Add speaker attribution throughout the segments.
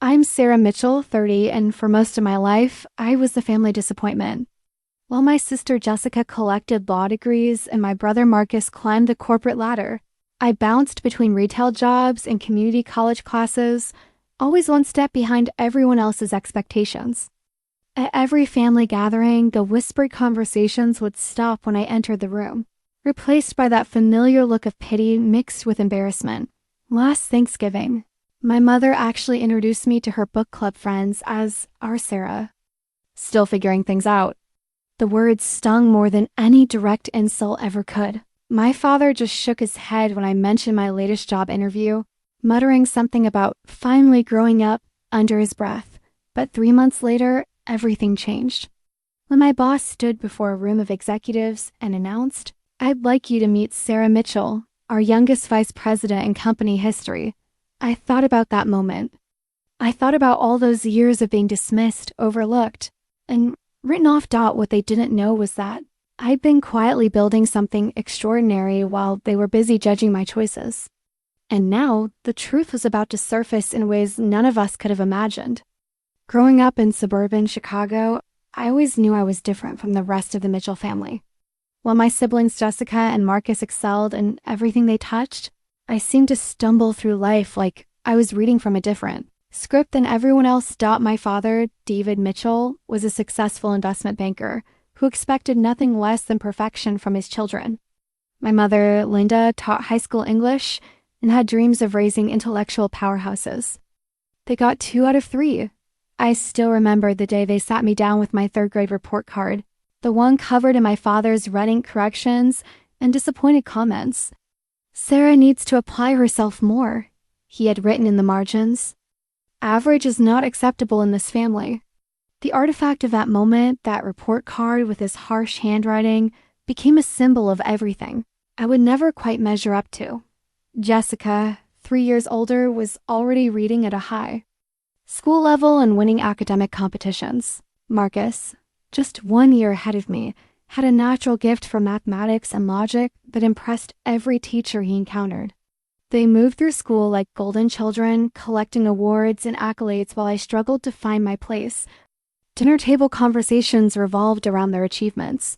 Speaker 1: I'm Sarah Mitchell, 30, and for most of my life, I was the family disappointment. While my sister Jessica collected law degrees and my brother Marcus climbed the corporate ladder, I bounced between retail jobs and community college classes, always one step behind everyone else's expectations. At every family gathering, the whispered conversations would stop when I entered the room, replaced by that familiar look of pity mixed with embarrassment. Last Thanksgiving, my mother actually introduced me to her book club friends as our Sarah. Still figuring things out. The words stung more than any direct insult ever could. My father just shook his head when I mentioned my latest job interview, muttering something about finally growing up under his breath. But 3 months later, everything changed. When my boss stood before a room of executives and announced, "I'd like you to meet Sarah Mitchell, our youngest vice president in company history," I thought about that moment. I thought about all those years of being dismissed, overlooked, and written off. What they didn't know was that I'd been quietly building something extraordinary while they were busy judging my choices. And now, the truth was about to surface in ways none of us could have imagined. Growing up in suburban Chicago, I always knew I was different from the rest of the Mitchell family. While my siblings Jessica and Marcus excelled in everything they touched, I seemed to stumble through life like I was reading from a different script than everyone else. My father, David Mitchell, was a successful investment banker who expected nothing less than perfection from his children. My mother, Linda, taught high school English and had dreams of raising intellectual powerhouses. They got 2 out of 3. I still remember the day they sat me down with my 3rd grade report card, the one covered in my father's red ink corrections and disappointed comments. "Sarah needs to apply herself more," he had written in the margins. "Average is not acceptable in this family." The artifact of that moment, that report card with his harsh handwriting, became a symbol of everything I would never quite measure up to. Jessica, 3 years older, was already reading at a high school level and winning academic competitions. Marcus, just 1 year ahead of me, had a natural gift for mathematics and logic that impressed every teacher he encountered. They moved through school like golden children, collecting awards and accolades while I struggled to find my place. Dinner table conversations revolved around their achievements.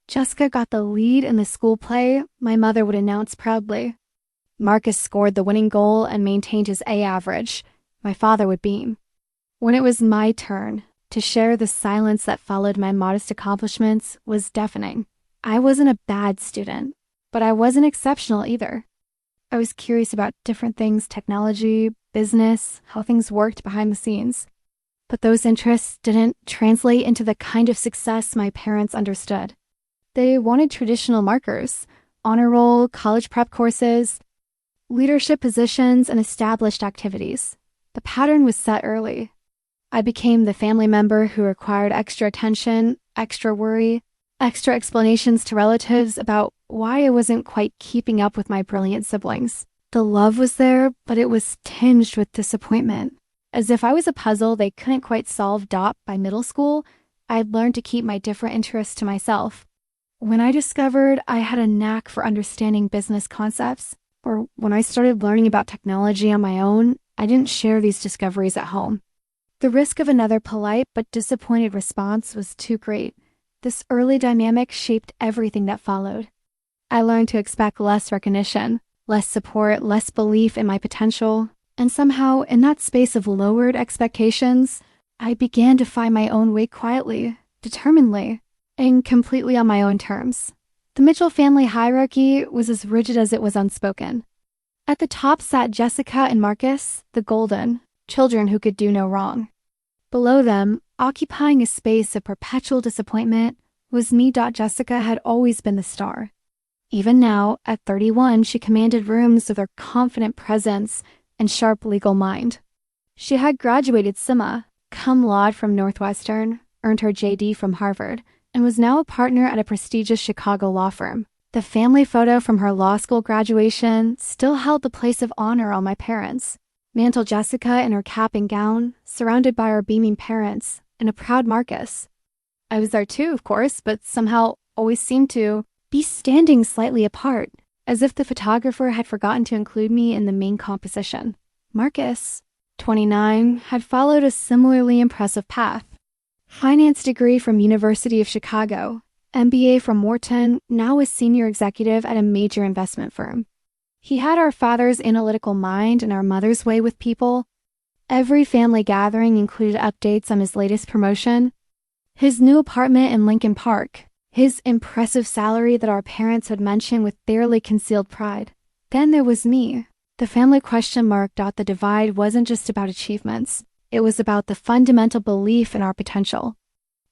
Speaker 1: Jessica got the lead in the school play, my mother would announce proudly. Marcus scored the winning goal and maintained his A average, my father would beam. When it was my turn to share, the silence that followed my modest accomplishments was deafening. I wasn't a bad student, but I wasn't exceptional either. I was curious about different things: technology, business, how things worked behind the scenes. But those interests didn't translate into the kind of success my parents understood. They wanted traditional markers, honor roll, college prep courses, leadership positions, and established activities. The pattern was set early. I became the family member who required extra attention, extra worry, extra explanations to relatives about why I wasn't quite keeping up with my brilliant siblings. The love was there, but it was tinged with disappointment. As if I was a puzzle they couldn't quite solve. By middle school, I'd learned to keep my different interests to myself. When I discovered I had a knack for understanding business concepts, or when I started learning about technology on my own, I didn't share these discoveries at home. The risk of another polite but disappointed response was too great. This early dynamic shaped everything that followed. I learned to expect less recognition, less support, less belief in my potential, and somehow, in that space of lowered expectations, I began to find my own way quietly, determinedly, and completely on my own terms. The Mitchell family hierarchy was as rigid as it was unspoken. At the top sat Jessica and Marcus, the golden, children who could do no wrong. Below them, occupying a space of perpetual disappointment, was me. Jessica had always been the star. Even now, at 31, she commanded rooms with her confident presence and sharp legal mind. She had graduated summa cum laude from Northwestern, earned her JD from Harvard, and was now a partner at a prestigious Chicago law firm. The family photo from her law school graduation still held the place of honor on my parents. Mantle Jessica in her cap and gown, surrounded by our beaming parents, and a proud Marcus. I was there too, of course, but somehow always seemed to be standing slightly apart, as if the photographer had forgotten to include me in the main composition. Marcus, 29, had followed a similarly impressive path. Finance degree from University of Chicago, MBA from Wharton, now a senior executive at a major investment firm. He had our father's analytical mind and our mother's way with people. Every family gathering included updates on his latest promotion, his new apartment in Lincoln Park, his impressive salary that our parents had mentioned with barely concealed pride. Then there was me. The family question mark. The divide wasn't just about achievements. It was about the fundamental belief in our potential.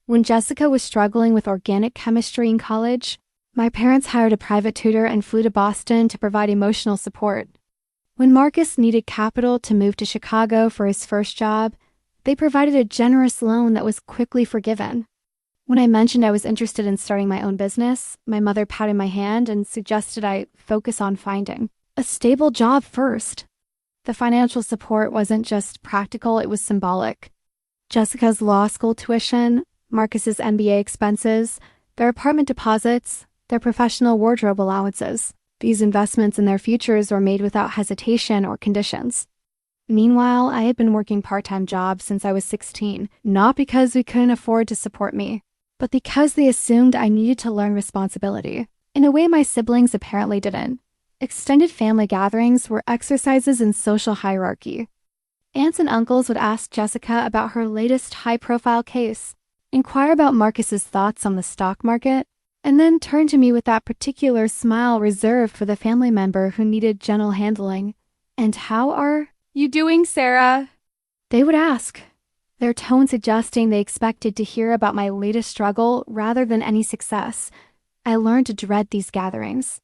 Speaker 1: When Jessica was struggling with organic chemistry in college, my parents hired a private tutor and flew to Boston to provide emotional support. When Marcus needed capital to move to Chicago for his first job, they provided a generous loan that was quickly forgiven. When I mentioned I was interested in starting my own business, my mother patted my hand and suggested I focus on finding a stable job first. The financial support wasn't just practical, it was symbolic. Jessica's law school tuition, Marcus's MBA expenses, their apartment deposits, their professional wardrobe allowances. These investments in their futures were made without hesitation or conditions. Meanwhile, I had been working part-time jobs since I was 16, not because we couldn't afford to support me, but because they assumed I needed to learn responsibility, in a way my siblings apparently didn't. Extended family gatherings were exercises in social hierarchy. Aunts and uncles would ask Jessica about her latest high-profile case, inquire about Marcus's thoughts on the stock market, and then turn to me with that particular smile reserved for the family member who needed gentle handling. "And how are you doing, Sarah?" They would ask, their tone suggesting they expected to hear about my latest struggle rather than any success. I learned to dread these gatherings.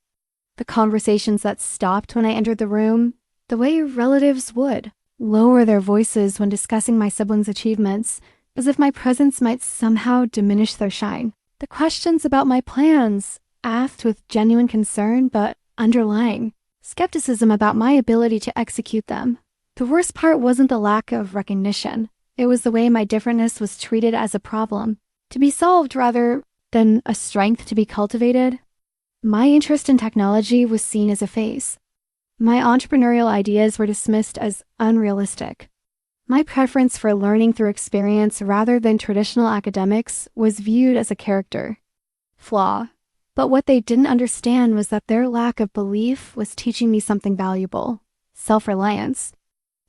Speaker 1: The conversations that stopped when I entered the room, the way relatives would lower their voices when discussing my siblings' achievements, as if my presence might somehow diminish their shine. The questions about my plans, asked with genuine concern but underlying skepticism about my ability to execute them. The worst part wasn't the lack of recognition. It was the way my differentness was treated as a problem, to be solved rather than a strength to be cultivated. My interest in technology was seen as a phase. My entrepreneurial ideas were dismissed as unrealistic. My preference for learning through experience rather than traditional academics was viewed as a character flaw. But what they didn't understand was that their lack of belief was teaching me something valuable: self-reliance.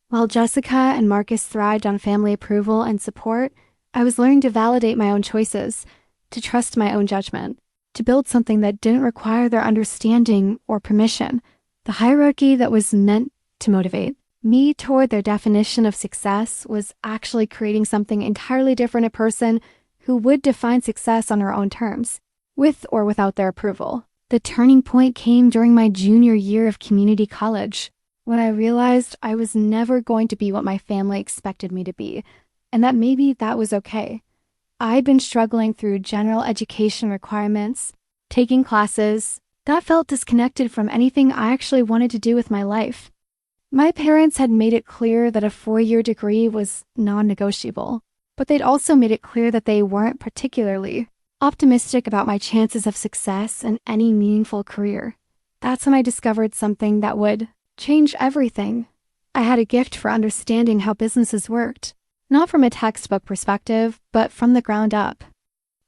Speaker 1: While Jessica and Marcus thrived on family approval and support, I was learning to validate my own choices, to trust my own judgment, to build something that didn't require their understanding or permission, the hierarchy that was meant to motivate me toward their definition of success was actually creating something entirely different, a person who would define success on her own terms, with or without their approval. The turning point came during my junior year of community college, when I realized I was never going to be what my family expected me to be, and that maybe that was okay. I'd been struggling through general education requirements, taking classes that felt disconnected from anything I actually wanted to do with my life. My parents had made it clear that a 4-year degree was non-negotiable, but they'd also made it clear that they weren't particularly optimistic about my chances of success in any meaningful career. That's when I discovered something that would change everything. I had a gift for understanding how businesses worked, not from a textbook perspective, but from the ground up.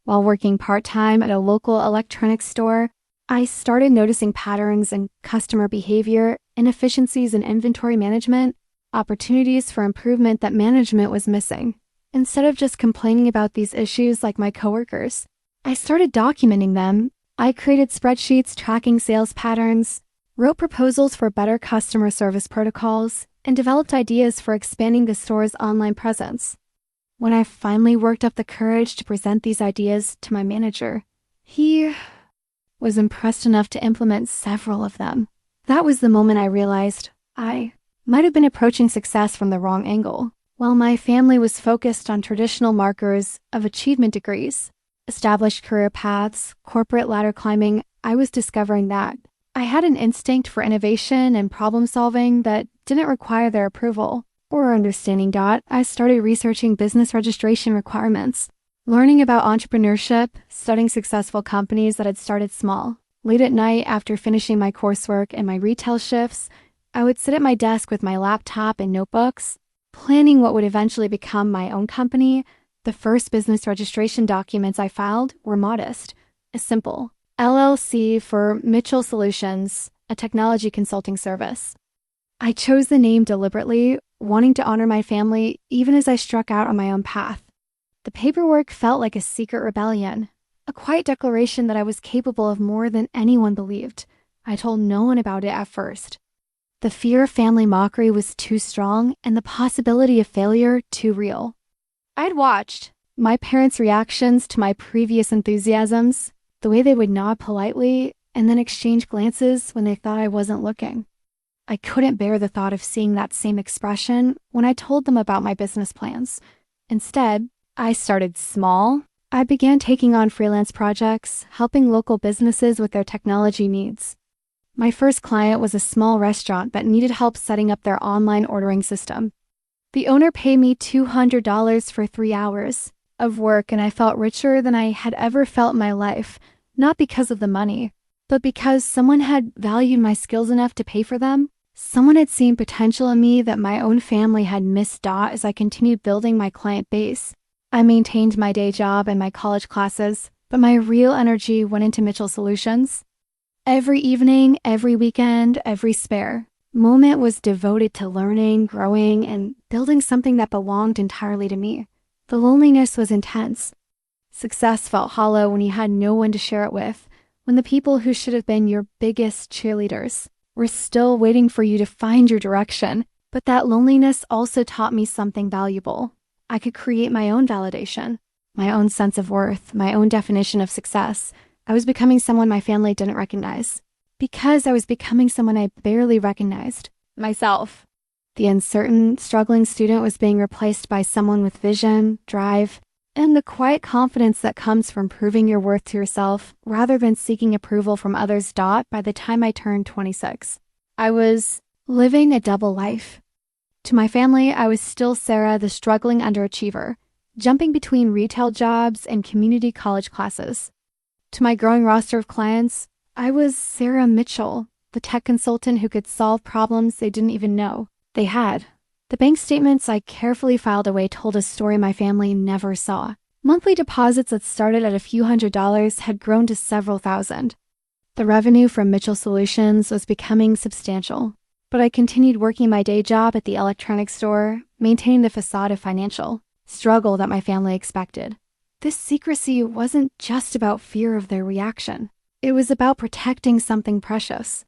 Speaker 1: While working part-time at a local electronics store, I started noticing patterns in customer behavior, inefficiencies in inventory management, opportunities for improvement that management was missing. Instead of just complaining about these issues like my coworkers, I started documenting them. I created spreadsheets tracking sales patterns, wrote proposals for better customer service protocols, and developed ideas for expanding the store's online presence. When I finally worked up the courage to present these ideas to my manager, he was impressed enough to implement several of them. That was the moment I realized I might have been approaching success from the wrong angle. While my family was focused on traditional markers of achievement degrees, established career paths, corporate ladder climbing, I was discovering that I had an instinct for innovation and problem solving that didn't require their approval or understanding. I started researching business registration requirements, learning about entrepreneurship, studying successful companies that had started small. Late at night, after finishing my coursework and my retail shifts, I would sit at my desk with my laptop and notebooks, Planning what would eventually become my own company, the first business registration documents I filed were modest, a simple LLC for Mitchell Solutions, a technology consulting service. I chose the name deliberately, wanting to honor my family even as I struck out on my own path. The paperwork felt like a secret rebellion, a quiet declaration that I was capable of more than anyone believed. I told no one about it at first. The fear of family mockery was too strong and the possibility of failure too real. I'd watched my parents' reactions to my previous enthusiasms, the way they would nod politely and then exchange glances when they thought I wasn't looking. I couldn't bear the thought of seeing that same expression when I told them about my business plans. Instead, I started small. I began taking on freelance projects, helping local businesses with their technology needs. My first client was a small restaurant that needed help setting up their online ordering system. The owner paid me $200 for 3 hours of work, and I felt richer than I had ever felt in my life, not because of the money, but because someone had valued my skills enough to pay for them. Someone had seen potential in me that my own family had missed out as I continued building my client base. I maintained my day job and my college classes, but my real energy went into Mitchell Solutions. Every evening, every weekend, every spare moment was devoted to learning, growing, and building something that belonged entirely to me. The loneliness was intense. Success felt hollow when you had no one to share it with, when the people who should have been your biggest cheerleaders were still waiting for you to find your direction. But that loneliness also taught me something valuable. I could create my own validation, my own sense of worth, my own definition of success. I was becoming someone my family didn't recognize. Because I was becoming someone I barely recognized, myself. The uncertain, struggling student was being replaced by someone with vision, drive, and the quiet confidence that comes from proving your worth to yourself rather than seeking approval from others. By the time I turned 26, I was living a double life. To my family, I was still Sarah, the struggling underachiever, jumping between retail jobs and community college classes. To my growing roster of clients, I was Sarah Mitchell, the tech consultant who could solve problems they didn't even know they had. The bank statements I carefully filed away told a story my family never saw. Monthly deposits that started at a few $100s had grown to several thousand. The revenue from Mitchell Solutions was becoming substantial, but I continued working my day job at the electronics store, maintaining the facade of financial struggle that my family expected. This secrecy wasn't just about fear of their reaction. It was about protecting something precious.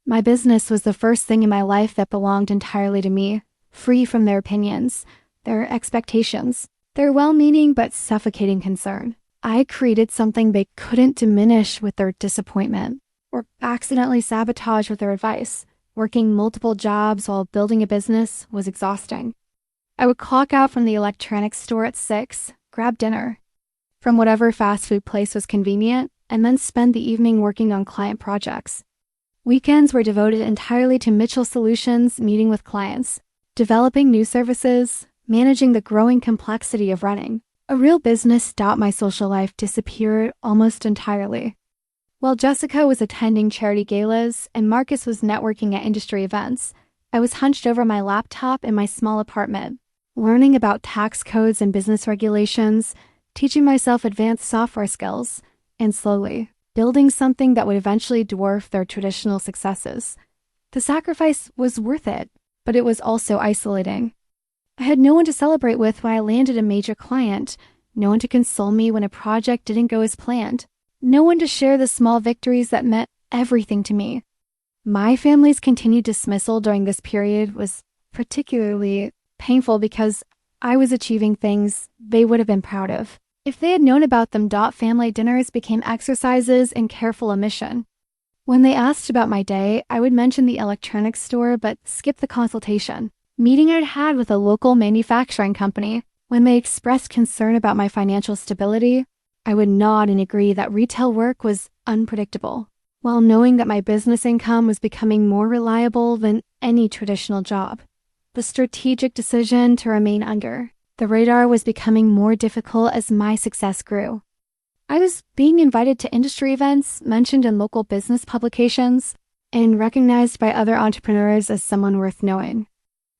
Speaker 1: My business was the first thing in my life that belonged entirely to me, free from their opinions, their expectations, their well-meaning but suffocating concern. I created something they couldn't diminish with their disappointment or accidentally sabotage with their advice. Working multiple jobs while building a business was exhausting. I would clock out from the electronics store at 6, grab dinner from whatever fast food place was convenient, and then spend the evening working on client projects. Weekends were devoted entirely to Mitchell Solutions, meeting with clients, developing new services, managing the growing complexity of running a real business. My social life disappeared almost entirely. While Jessica was attending charity galas and Marcus was networking at industry events, I was hunched over my laptop in my small apartment, learning about tax codes and business regulations, teaching myself advanced software skills, and slowly building something that would eventually dwarf their traditional successes. The sacrifice was worth it, but it was also isolating. I had no one to celebrate with when I landed a major client, no one to console me when a project didn't go as planned, no one to share the small victories that meant everything to me. My family's continued dismissal during this period was particularly painful because I was achieving things they would have been proud of if they had known about them. Family dinners became exercises in careful omission. When they asked about my day, I would mention the electronics store but skip the consultation meeting I'd had with a local manufacturing company. When they expressed concern about my financial stability, I would nod and agree that retail work was unpredictable, while knowing that my business income was becoming more reliable than any traditional job. The strategic decision to remain under the radar was becoming more difficult as my success grew. I was being invited to industry events, mentioned in local business publications, and recognized by other entrepreneurs as someone worth knowing.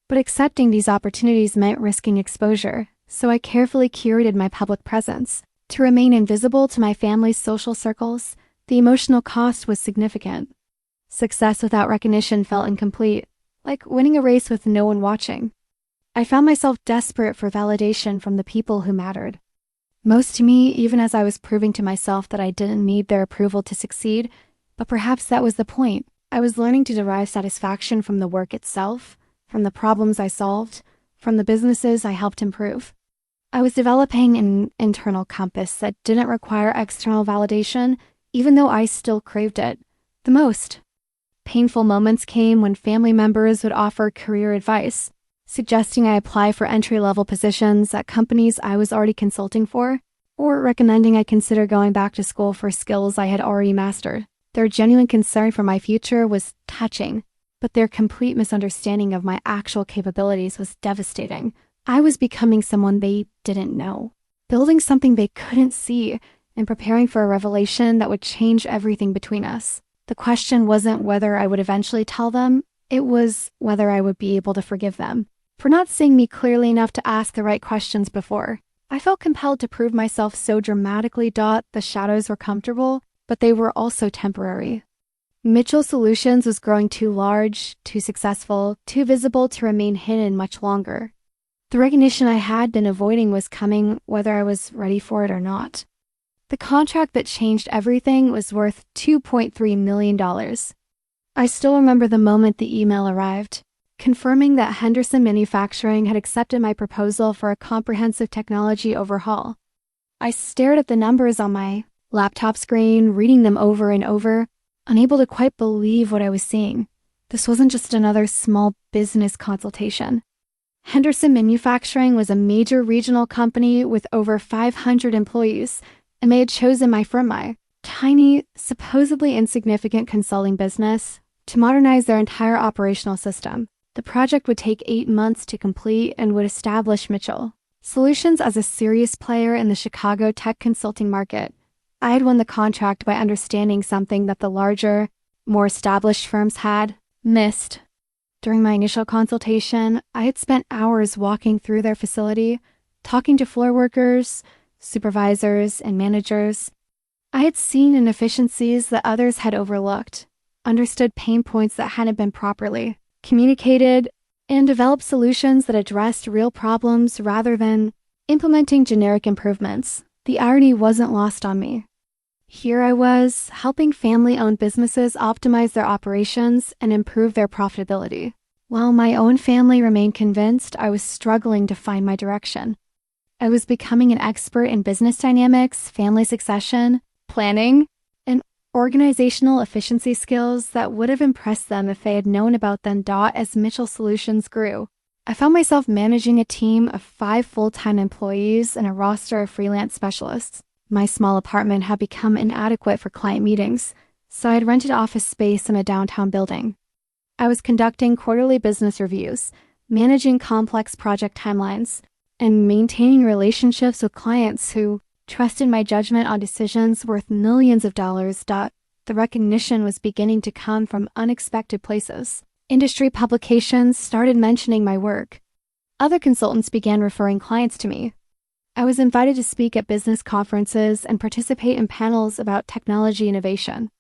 Speaker 1: But accepting these opportunities meant risking exposure, so I carefully curated my public presence. To remain invisible to my family's social circles, the emotional cost was significant. Success without recognition felt incomplete, like winning a race with no one watching. I found myself desperate for validation from the people who mattered. Most to me, even as I was proving to myself that I didn't need their approval to succeed, but perhaps that was the point. I was learning to derive satisfaction from the work itself, from the problems I solved, from the businesses I helped improve. I was developing an internal compass that didn't require external validation, even though I still craved it the most. Painful moments came when family members would offer career advice, suggesting I apply for entry-level positions at companies I was already consulting for, or recommending I consider going back to school for skills I had already mastered. Their genuine concern for my future was touching, but their complete misunderstanding of my actual capabilities was devastating. I was becoming someone they didn't know, building something they couldn't see, and preparing for a revelation that would change everything between us. The question wasn't whether I would eventually tell them, it was whether I would be able to forgive them for not seeing me clearly enough to ask the right questions before. I felt compelled to prove myself so dramatically. The shadows were comfortable, but they were also temporary. Mitchell Solutions was growing too large, too successful, too visible to remain hidden much longer. The recognition I had been avoiding was coming whether I was ready for it or not. The contract that changed everything was worth $2.3 million. I still remember the moment the email arrived, confirming that Henderson Manufacturing had accepted my proposal for a comprehensive technology overhaul. I stared at the numbers on my laptop screen, reading them over and over, unable to quite believe what I was seeing. This wasn't just another small business consultation. Henderson Manufacturing was a major regional company with over 500 employees, and they had chosen my firm, my tiny, supposedly insignificant consulting business, to modernize their entire operational system. The project would take 8 months to complete and would establish Mitchell Solutions as a serious player in the Chicago tech consulting market. I had won the contract by understanding something that the larger, more established firms had missed. During my initial consultation, I had spent hours walking through their facility, talking to floor workers, supervisors, and managers. I had seen inefficiencies that others had overlooked, understood pain points that hadn't been properly communicated, and developed solutions that addressed real problems rather than implementing generic improvements. The irony wasn't lost on me. Here I was, helping family-owned businesses optimize their operations and improve their profitability, while my own family remained convinced I was struggling to find my direction. I was becoming an expert in business dynamics, family succession, planning, and organizational efficiency skills that would have impressed them if they had known about them. As Mitchell Solutions grew, I found myself managing a team of 5 full-time employees and a roster of freelance specialists. My small apartment had become inadequate for client meetings, so I had rented office space in a downtown building. I was conducting quarterly business reviews, managing complex project timelines, and maintaining relationships with clients who trusted my judgment on decisions worth millions of dollars. The recognition was beginning to come from unexpected places. Industry publications started mentioning my work. Other consultants began referring clients to me. I was invited to speak at business conferences and participate in panels about technology innovation.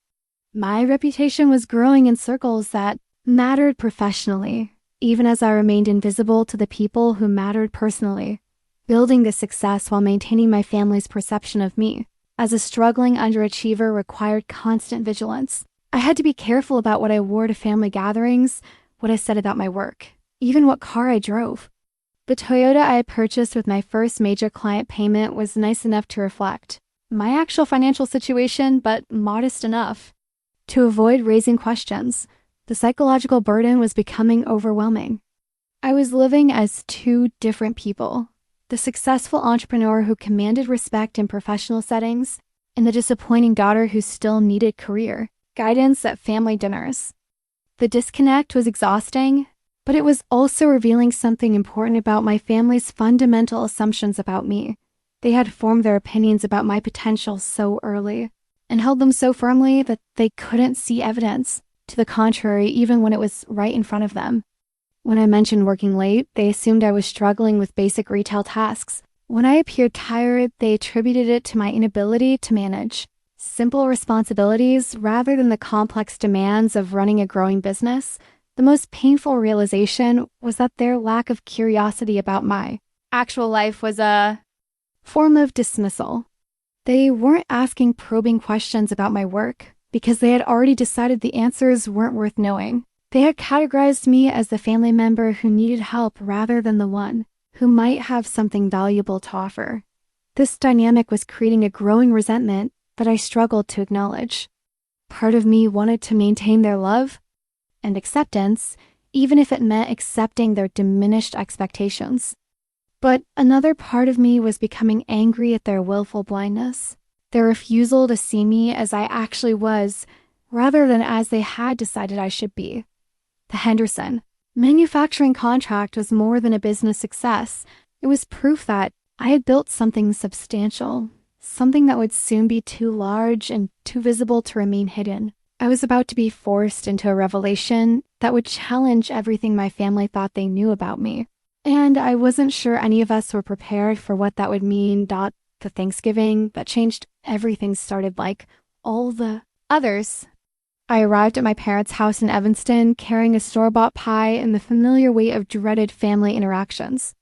Speaker 1: My reputation was growing in circles that mattered professionally, even as I remained invisible to the people who mattered personally, building this success while maintaining my family's perception of me as a struggling underachiever required constant vigilance. I had to be careful about what I wore to family gatherings, what I said about my work, even what car I drove. The Toyota I had purchased with my first major client payment was nice enough to reflect my actual financial situation, but modest enough to avoid raising questions. The psychological burden was becoming overwhelming. I was living as 2 different people, the successful entrepreneur who commanded respect in professional settings, and the disappointing daughter who still needed career guidance at family dinners. The disconnect was exhausting, but it was also revealing something important about my family's fundamental assumptions about me. They had formed their opinions about my potential so early, and held them so firmly that they couldn't see evidence to the contrary even when it was right in front of them. When I mentioned working late, they assumed I was struggling with basic retail tasks. When I appeared tired, they attributed it to my inability to manage simple responsibilities rather than the complex demands of running a growing business. The most painful realization was that their lack of curiosity about my actual life was a form of dismissal. They weren't asking probing questions about my work because they had already decided the answers weren't worth knowing. They had categorized me as the family member who needed help rather than the one who might have something valuable to offer. This dynamic was creating a growing resentment that I struggled to acknowledge. Part of me wanted to maintain their love and acceptance, even if it meant accepting their diminished expectations. But another part of me was becoming angry at their willful blindness, their refusal to see me as I actually was, rather than as they had decided I should be. The Henderson manufacturing contract was more than a business success. It was proof that I had built something substantial, something that would soon be too large and too visible to remain hidden. I was about to be forced into a revelation that would challenge everything my family thought they knew about me. And I wasn't sure any of us were prepared for what that would mean. The Thanksgiving that changed everything started like all the others. I arrived at my parents' house in Evanston carrying a store-bought pie and the familiar weight of dreaded family interactions.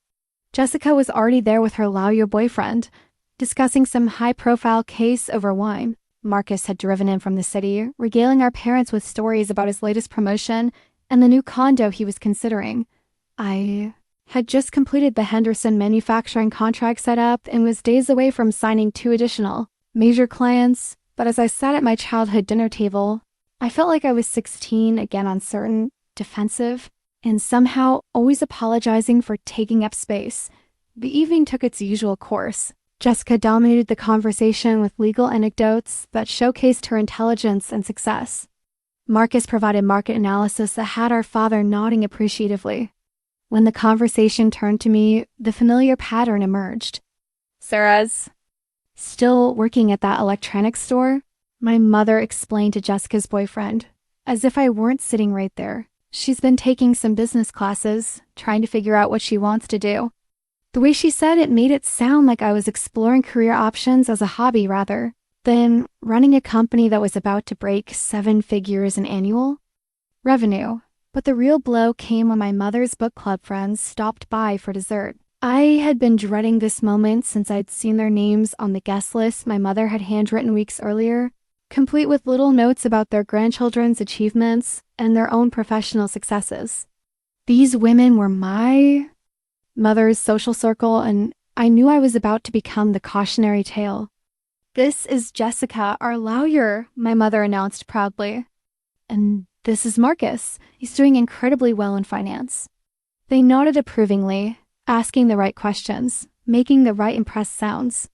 Speaker 1: Jessica was already there with her lawyer boyfriend, discussing some high-profile case over wine. Marcus had driven in from the city, regaling our parents with stories about his latest promotion and the new condo he was considering. I had just completed the Henderson manufacturing contract setup and was days away from signing 2 additional major clients, but as I sat at my childhood dinner table, I felt like I was 16, again uncertain, defensive, and somehow always apologizing for taking up space. The evening took its usual course. Jessica dominated the conversation with legal anecdotes that showcased her intelligence and success. Marcus provided market analysis that had our father nodding appreciatively. When the conversation turned to me, the familiar pattern emerged. "Sarah's still working at that electronics store?" My mother explained to Jessica's boyfriend, as if I weren't sitting right there. "She's been taking some business classes, trying to figure out what she wants to do." The way she said it made it sound like I was exploring career options as a hobby rather than running a company that was about to break 7 figures in annual revenue. But the real blow came when my mother's book club friends stopped by for dessert. I had been dreading this moment since I'd seen their names on the guest list my mother had handwritten weeks earlier, complete with little notes about their grandchildren's achievements and their own professional successes. These women were my mother's social circle, and I knew I was about to become the cautionary tale. "This is Jessica, our lawyer," my mother announced proudly. "And this is Marcus. He's doing incredibly well in finance." They nodded approvingly, asking the right questions, making the right impressed sounds.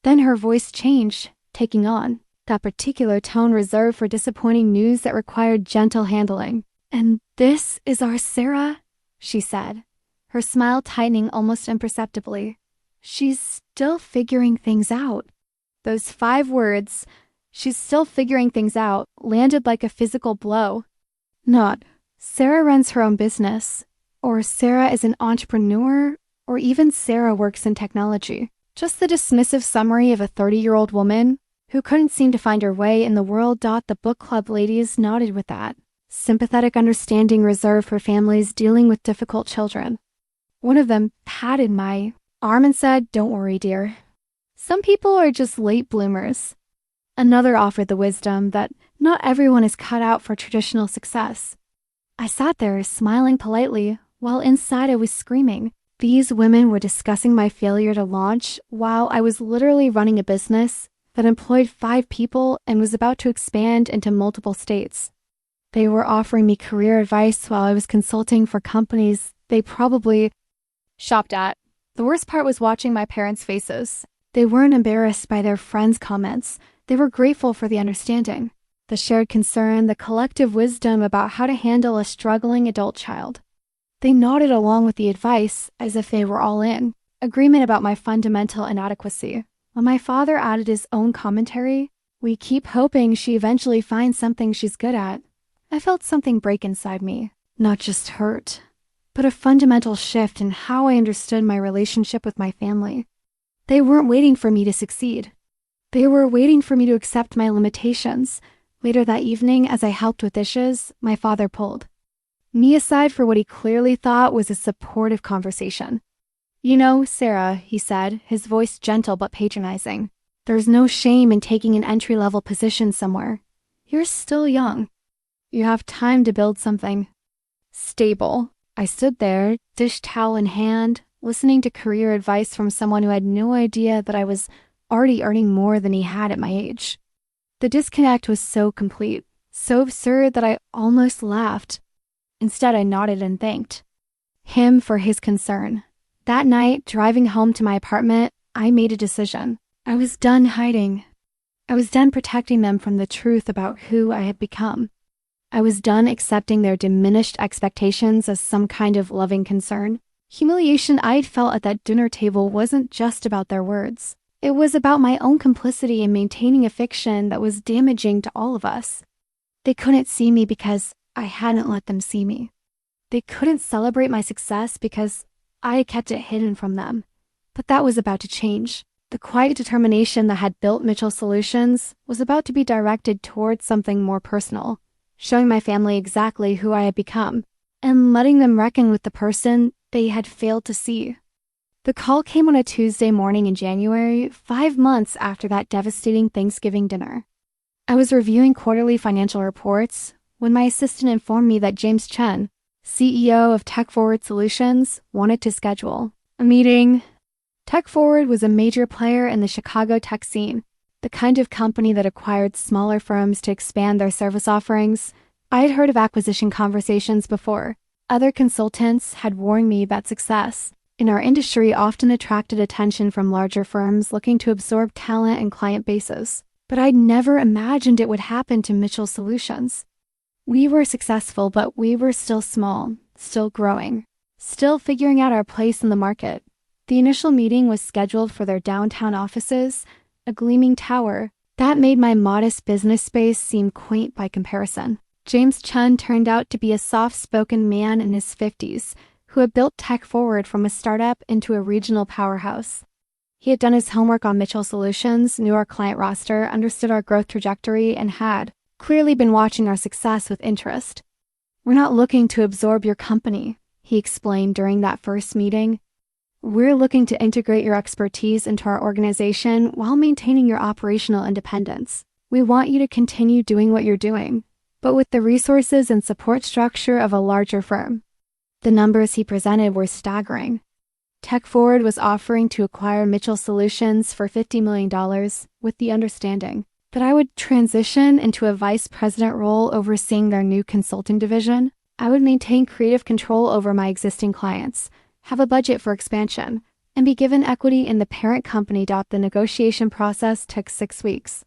Speaker 1: Then her voice changed, taking on that particular tone reserved for disappointing news that required gentle handling. "And this is our Sarah," she said, her smile tightening almost imperceptibly. "She's still figuring things out." Those 5 words, "she's still figuring things out," landed like a physical blow. Not, "Sarah runs her own business," or "Sarah is an entrepreneur," or even "Sarah works in technology." Just the dismissive summary of a 30-year-old woman who couldn't seem to find her way in the world. The book club ladies nodded with that sympathetic understanding reserved for families dealing with difficult children. One of them patted my arm and said, "Don't worry, dear. Some people are just late bloomers." Another offered the wisdom that not everyone is cut out for traditional success. I sat there smiling politely while inside I was screaming. These women were discussing my failure to launch while I was literally running a business that employed 5 people and was about to expand into multiple states. They were offering me career advice while I was consulting for companies they probably shopped at. The worst part was watching my parents' faces. They weren't embarrassed by their friends' comments. They were grateful for the understanding, the shared concern, the collective wisdom about how to handle a struggling adult child. They nodded along with the advice as if they were all in agreement about my fundamental inadequacy. When my father added his own commentary, "We keep hoping she eventually finds something she's good at," I felt something break inside me. Not just hurt, but a fundamental shift in how I understood my relationship with my family. They weren't waiting for me to succeed. They were waiting for me to accept my limitations. Later that evening, as I helped with dishes, my father pulled me aside for what he clearly thought was a supportive conversation. "You know, Sarah," he said, his voice gentle but patronizing, "there's no shame in taking an entry-level position somewhere. You're still young. You have time to build something stable." I stood there, dish towel in hand, listening to career advice from someone who had no idea that I was already earning more than he had at my age. The disconnect was so complete, so absurd that I almost laughed. Instead, I nodded and thanked him for his concern. That night, driving home to my apartment, I made a decision. I was done hiding. I was done protecting them from the truth about who I had become. I was done accepting their diminished expectations as some kind of loving concern. Humiliation I'd felt at that dinner table wasn't just about their words. It was about my own complicity in maintaining a fiction that was damaging to all of us. They couldn't see me because I hadn't let them see me. They couldn't celebrate my success because I had kept it hidden from them. But that was about to change. The quiet determination that had built Mitchell Solutions was about to be directed towards something more personal, showing my family exactly who I had become, and letting them reckon with the person they had failed to see. The call came on a Tuesday morning in January, 5 months after that devastating Thanksgiving dinner. I was reviewing quarterly financial reports when my assistant informed me that James Chen, CEO of Tech Forward Solutions, wanted to schedule a meeting. Tech Forward was a major player in the Chicago tech scene, the kind of company that acquired smaller firms to expand their service offerings. I had heard of acquisition conversations before. Other consultants had warned me that success in our industry often attracted attention from larger firms looking to absorb talent and client bases. But I'd never imagined it would happen to Mitchell Solutions. We were successful, but we were still small, still growing, still figuring out our place in the market. The initial meeting was scheduled for their downtown offices, a gleaming tower that made my modest business space seem quaint by comparison. James Chen turned out to be a soft-spoken man in his 50s who had built Tech Forward from a startup into a regional powerhouse. He had done his homework on Mitchell Solutions, knew our client roster, understood our growth trajectory, and had clearly been watching our success with interest. "We're not looking to absorb your company," he explained during that first meeting. "We're looking to integrate your expertise into our organization while maintaining your operational independence. We want you to continue doing what you're doing, but with the resources and support structure of a larger firm." The numbers he presented were staggering. Tech Forward was offering to acquire Mitchell Solutions for $50 million with the understanding that I would transition into a vice president role overseeing their new consulting division. I would maintain creative control over my existing clients, have a budget for expansion, and be given equity in the parent company. The negotiation process took 6 weeks.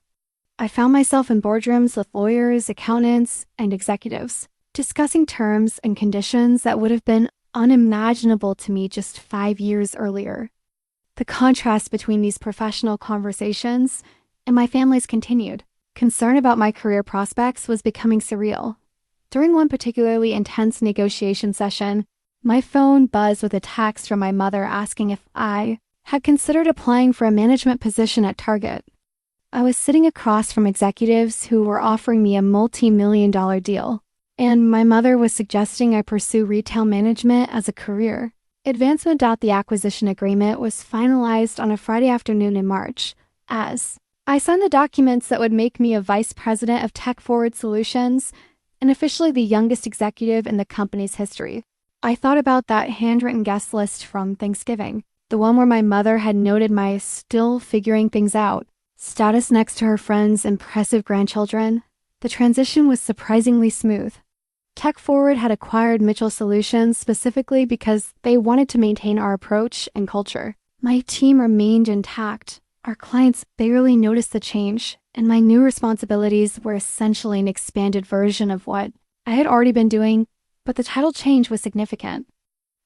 Speaker 1: I found myself in boardrooms with lawyers, accountants, and executives, discussing terms and conditions that would have been unimaginable to me just 5 years earlier. The contrast between these professional conversations and my family's continued concern about my career prospects was becoming surreal. During one particularly intense negotiation session, my phone buzzed with a text from my mother asking if I had considered applying for a management position at Target. I was sitting across from executives who were offering me a multi-million-dollar deal, and my mother was suggesting I pursue retail management as a career. Advancement. The acquisition agreement was finalized on a Friday afternoon in March, as I signed the documents that would make me a vice president of Tech Forward Solutions and officially the youngest executive in the company's history. I thought about that handwritten guest list from Thanksgiving, the one where my mother had noted my still figuring things out status next to her friends' impressive grandchildren. The transition was surprisingly smooth. Tech Forward had acquired Mitchell Solutions specifically because they wanted to maintain our approach and culture. My team remained intact. Our clients barely noticed the change, and my new responsibilities were essentially an expanded version of what I had already been doing, but the title change was significant.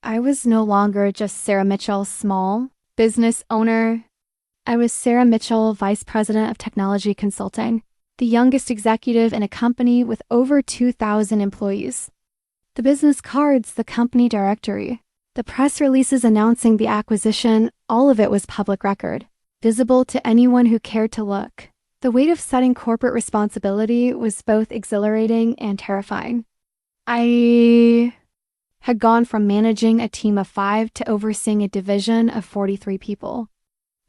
Speaker 1: I was no longer just Sarah Mitchell, small business owner. I was Sarah Mitchell, Vice President of Technology Consulting, the youngest executive in a company with over 2,000 employees. The business cards, the company directory, the press releases announcing the acquisition, all of it was public record, visible to anyone who cared to look. The weight of setting corporate responsibility was both exhilarating and terrifying. I had gone from managing a team of 5 to overseeing a division of 43 people.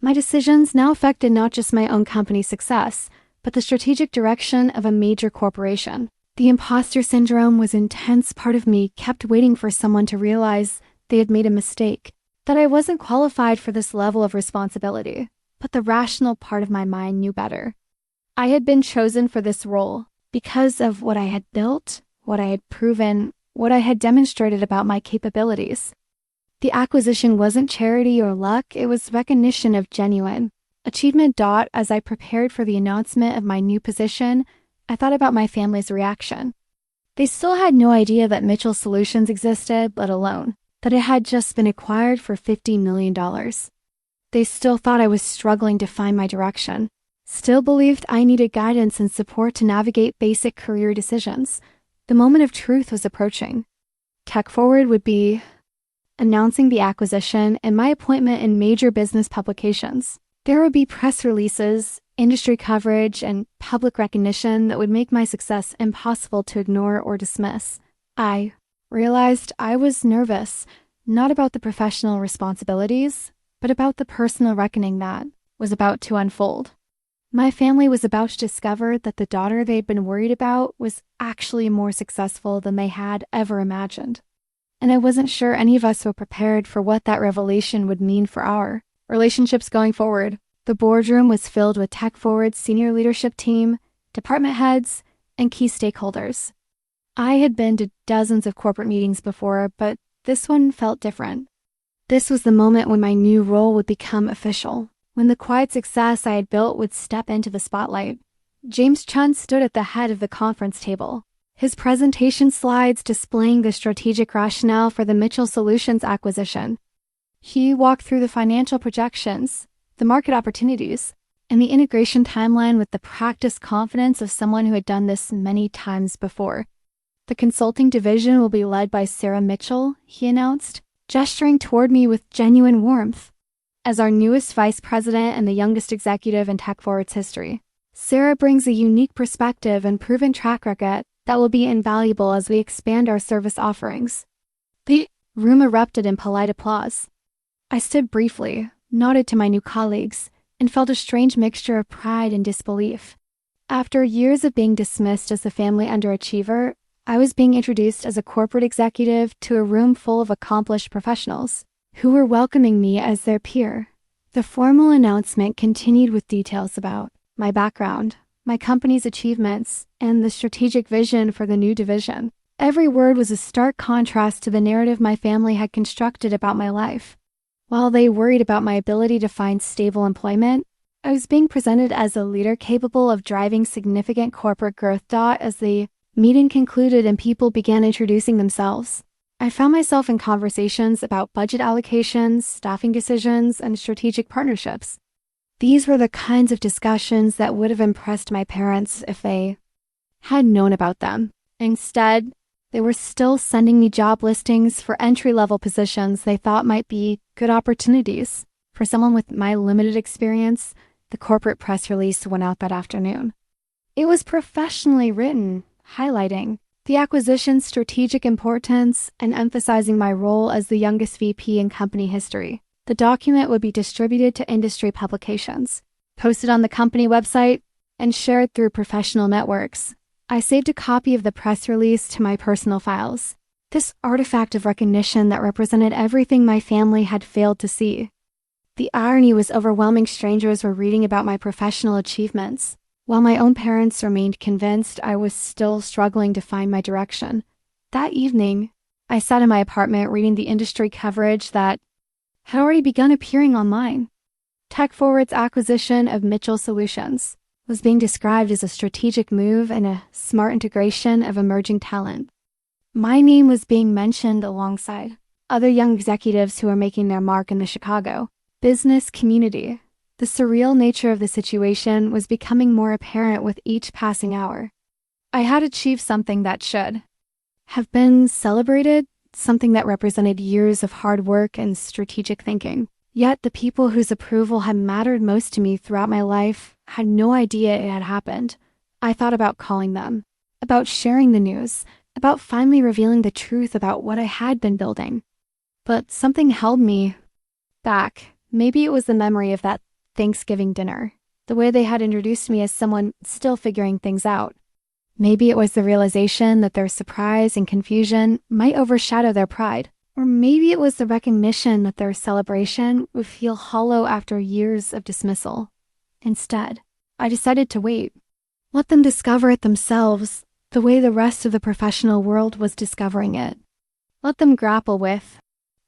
Speaker 1: My decisions now affected not just my own company's success, but the strategic direction of a major corporation. The imposter syndrome was an intense. Part of me kept waiting for someone to realize they had made a mistake, that I wasn't qualified for this level of responsibility. But the rational part of my mind knew better. I had been chosen for this role because of what I had built, what I had proven, what I had demonstrated about my capabilities. The acquisition wasn't charity or luck, it was recognition of genuine achievement. As I prepared for the announcement of my new position, I thought about my family's reaction. They still had no idea that Mitchell Solutions existed, let alone that it had just been acquired for $50 million. They still thought I was struggling to find my direction, still believed I needed guidance and support to navigate basic career decisions. The moment of truth was approaching. Tech Forward would be announcing the acquisition and my appointment in major business publications. There would be press releases, industry coverage, and public recognition that would make my success impossible to ignore or dismiss. I realized I was nervous, not about the professional responsibilities, but about the personal reckoning that was about to unfold. My family was about to discover that the daughter they'd been worried about was actually more successful than they had ever imagined. And I wasn't sure any of us were prepared for what that revelation would mean for our relationships going forward. The boardroom was filled with Tech Forward's senior leadership team, department heads, and key stakeholders. I had been to dozens of corporate meetings before, but this one felt different. This was the moment when my new role would become official, when the quiet success I had built would step into the spotlight. James Chun stood at the head of the conference table, his presentation slides displaying the strategic rationale for the Mitchell Solutions acquisition. He walked through the financial projections, the market opportunities, and the integration timeline with the practiced confidence of someone who had done this many times before. The consulting division will be led by Sarah Mitchell, he announced, gesturing toward me with genuine warmth. As our newest vice president and the youngest executive in Tech Forward's history, Sarah brings a unique perspective and proven track record that will be invaluable as we expand our service offerings. The room erupted in polite applause. I stood briefly, nodded to my new colleagues, and felt a strange mixture of pride and disbelief. After years of being dismissed as a family underachiever, I was being introduced as a corporate executive to a room full of accomplished professionals who were welcoming me as their peer. The formal announcement continued with details about my background, my company's achievements, and the strategic vision for the new division. Every word was a stark contrast to the narrative my family had constructed about my life. While they worried about my ability to find stable employment, I was being presented as a leader capable of driving significant corporate growth. As the meeting concluded and people began introducing themselves, I found myself in conversations about budget allocations, staffing decisions, and strategic partnerships. These were the kinds of discussions that would have impressed my parents if they had known about them. Instead, they were still sending me job listings for entry-level positions they thought might be good opportunities. For someone with my limited experience, the corporate press release went out that afternoon. It was professionally written, highlighting the acquisition's strategic importance and emphasizing my role as the youngest VP in company history. The document would be distributed to industry publications, posted on the company website, and shared through professional networks. I saved a copy of the press release to my personal files, this artifact of recognition that represented everything my family had failed to see. The irony was overwhelming. Strangers were reading about my professional achievements, while my own parents remained convinced I was still struggling to find my direction. That evening, I sat in my apartment reading the industry coverage that had already begun appearing online. Tech Forward's acquisition of Mitchell Solutions was being described as a strategic move and a smart integration of emerging talent. My name was being mentioned alongside other young executives who were making their mark in the Chicago business community. The surreal nature of the situation was becoming more apparent with each passing hour. I had achieved something that should have been celebrated, something that represented years of hard work and strategic thinking. Yet the people whose approval had mattered most to me throughout my life had no idea it had happened. I thought about calling them, about sharing the news, about finally revealing the truth about what I had been building. But something held me back. Maybe it was the memory of that Thanksgiving dinner, the way they had introduced me as someone still figuring things out. Maybe it was the realization that their surprise and confusion might overshadow their pride. Or maybe it was the recognition that their celebration would feel hollow after years of dismissal. Instead, I decided to wait. Let them discover it themselves, the way the rest of the professional world was discovering it. Let them grapple with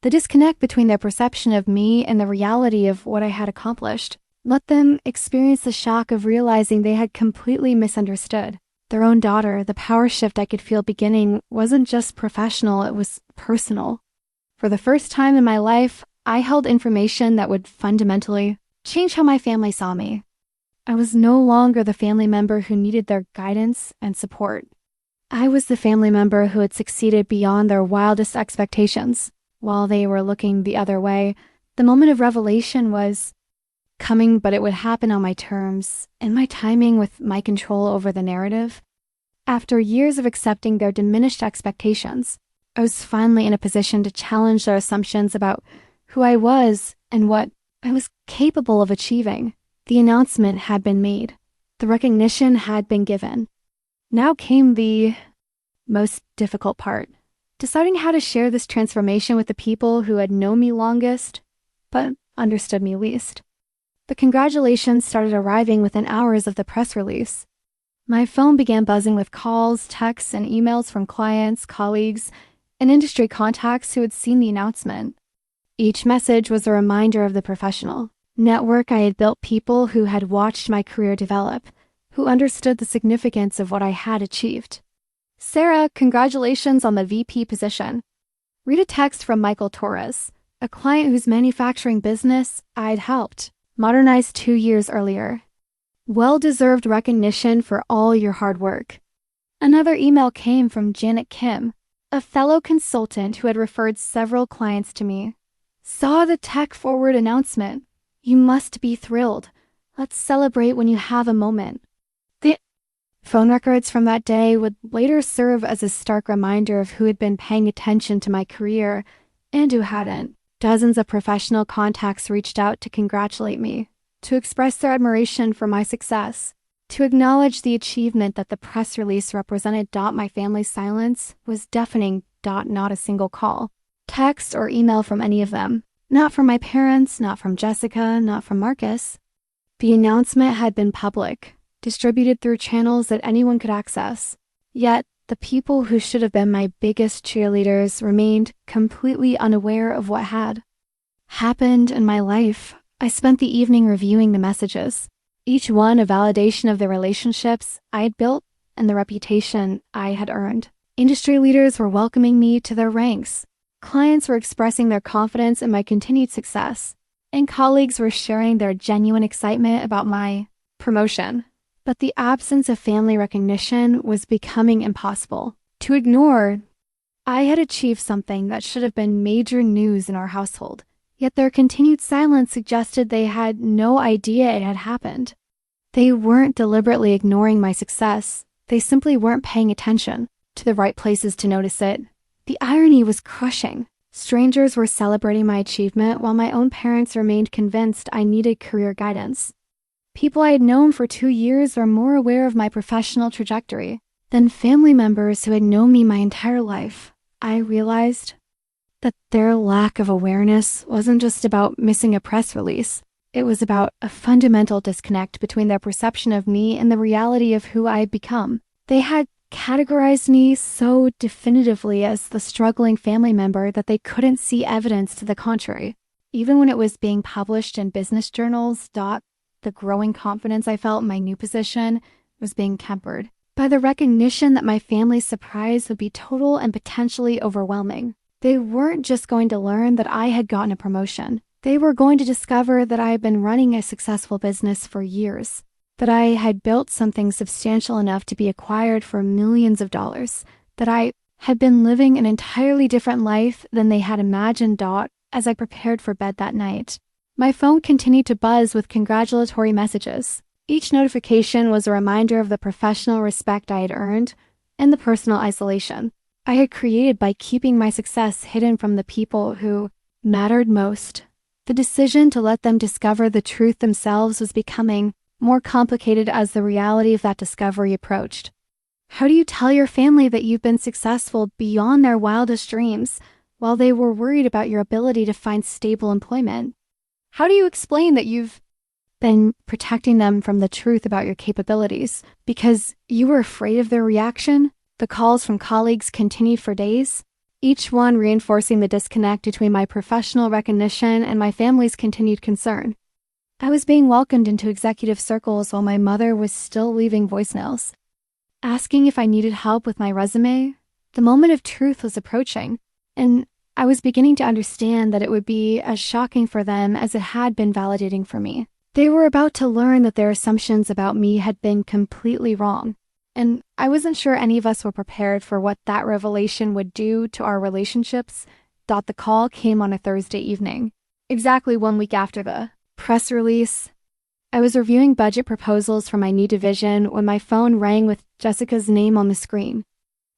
Speaker 1: the disconnect between their perception of me and the reality of what I had accomplished. Let them experience the shock of realizing they had completely misunderstood. Their own daughter, the power shift I could feel beginning wasn't just professional, it was personal. For the first time in my life, I held information that would fundamentally change how my family saw me. I was no longer the family member who needed their guidance and support. I was the family member who had succeeded beyond their wildest expectations. While they were looking the other way, the moment of revelation was coming, but it would happen on my terms, and my timing with my control over the narrative. After years of accepting their diminished expectations, I was finally in a position to challenge their assumptions about who I was and what I was capable of achieving. The announcement had been made. The recognition had been given. Now came the most difficult part, deciding how to share this transformation with the people who had known me longest, but understood me least. The congratulations started arriving within hours of the press release. My phone began buzzing with calls, texts, and emails from clients, colleagues, and industry contacts who had seen the announcement. Each message was a reminder of the professional network I had built, people who had watched my career develop, who understood the significance of what I had achieved. Sarah, congratulations on the VP position. Read a text from Michael Torres, a client whose manufacturing business I'd helped modernize 2 years earlier. Well-deserved recognition for all your hard work. Another email came from Janet Kim, a fellow consultant who had referred several clients to me. Saw the tech forward announcement. You must be thrilled. Let's celebrate when you have a moment. The phone records from that day would later serve as a stark reminder of who had been paying attention to my career and who hadn't. Dozens of professional contacts reached out to congratulate me, to express their admiration for my success, to acknowledge the achievement that the press release represented. My family's silence was deafening. Not a single call, text, or email from any of them. Not from my parents, not from Jessica, not from Marcus. The announcement had been public, distributed through channels that anyone could access. Yet, the people who should have been my biggest cheerleaders remained completely unaware of what had happened in my life. I spent the evening reviewing the messages, each one a validation of the relationships I had built and the reputation I had earned. Industry leaders were welcoming me to their ranks. Clients were expressing their confidence in my continued success, and colleagues were sharing their genuine excitement about my promotion. But the absence of family recognition was becoming impossible to ignore. I had achieved something that should have been major news in our household, yet their continued silence suggested they had no idea it had happened. They weren't deliberately ignoring my success. They simply weren't paying attention to the right places to notice it. The irony was crushing. Strangers were celebrating my achievement while my own parents remained convinced I needed career guidance. People I had known for 2 years were more aware of my professional trajectory than family members who had known me my entire life. I realized that their lack of awareness wasn't just about missing a press release. It was about a fundamental disconnect between their perception of me and the reality of who I had become. They had categorized me so definitively as the struggling family member that they couldn't see evidence to the contrary. Even when it was being published in business journals, the growing confidence I felt in my new position was being tempered by the recognition that my family's surprise would be total and potentially overwhelming. They weren't just going to learn that I had gotten a promotion. They were going to discover that I had been running a successful business for years, that I had built something substantial enough to be acquired for millions of dollars, that I had been living an entirely different life than they had imagined. As I prepared for bed that night, my phone continued to buzz with congratulatory messages. Each notification was a reminder of the professional respect I had earned and the personal isolation I had created by keeping my success hidden from the people who mattered most. The decision to let them discover the truth themselves was becoming more complicated as the reality of that discovery approached. How do you tell your family that you've been successful beyond their wildest dreams while they were worried about your ability to find stable employment? How do you explain that you've been protecting them from the truth about your capabilities because you were afraid of their reaction? The calls from colleagues continued for days, each one reinforcing the disconnect between my professional recognition and my family's continued concern. I was being welcomed into executive circles while my mother was still leaving voicemails, asking if I needed help with my resume. The moment of truth was approaching, and I was beginning to understand that it would be as shocking for them as it had been validating for me. They were about to learn that their assumptions about me had been completely wrong, and I wasn't sure any of us were prepared for what that revelation would do to our relationships. The call came on a Thursday evening, exactly 1 week after the press release. I was reviewing budget proposals for my new division when my phone rang with Jessica's name on the screen.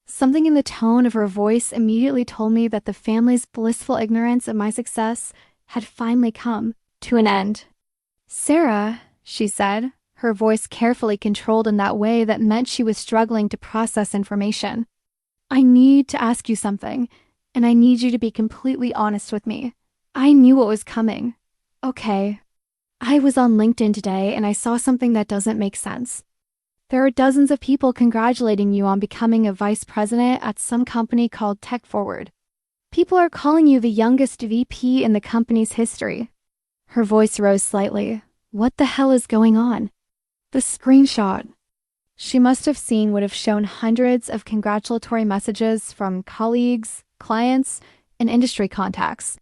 Speaker 1: Something in the tone of her voice immediately told me that the family's blissful ignorance of my success had finally come to an end. "Sarah," she said, her voice carefully controlled in that way that meant she was struggling to process information. "I need to ask you something, and I need you to be completely honest with me. I knew what was coming. Okay. I was on LinkedIn today and I saw something that doesn't make sense. There are dozens of people congratulating you on becoming a vice president at some company called Tech Forward. People are calling you the youngest VP in the company's history." Her voice rose slightly. What the hell is going on? The screenshot she must have seen would have shown hundreds of congratulatory messages from colleagues, clients, and industry contacts.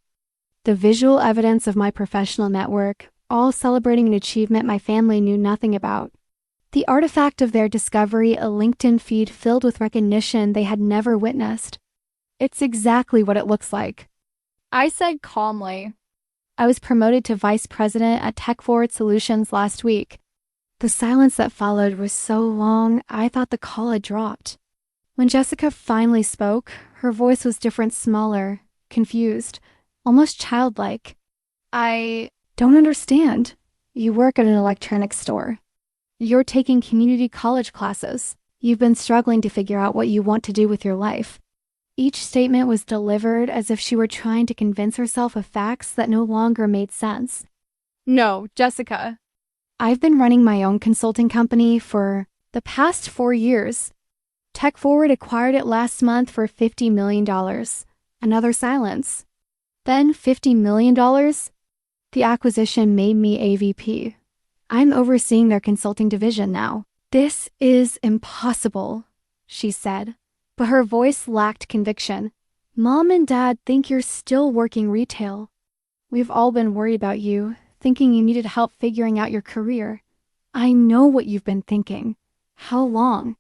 Speaker 1: The visual evidence of my professional network, all celebrating an achievement my family knew nothing about. The artifact of their discovery, a LinkedIn feed filled with recognition they had never witnessed. "It's exactly what it looks like," I said calmly. "I was promoted to vice president at Tech Forward Solutions last week." The silence that followed was so long, I thought the call had dropped. When Jessica finally spoke, her voice was different, smaller, confused, almost childlike. "I don't understand. You work at an electronics store. You're taking community college classes. You've been struggling to figure out what you want to do with your life." Each statement was delivered as if she were trying to convince herself of facts that no longer made sense. "No, Jessica. I've been running my own consulting company for the past 4 years. Tech Forward acquired it last month for $50 million. Another silence. Then $50 million? The acquisition made me AVP. I'm overseeing their consulting division now. This is impossible," she said, but her voice lacked conviction. "Mom and Dad think you're still working retail. We've all been worried about you, thinking you needed help figuring out your career. I know what you've been thinking. How long?"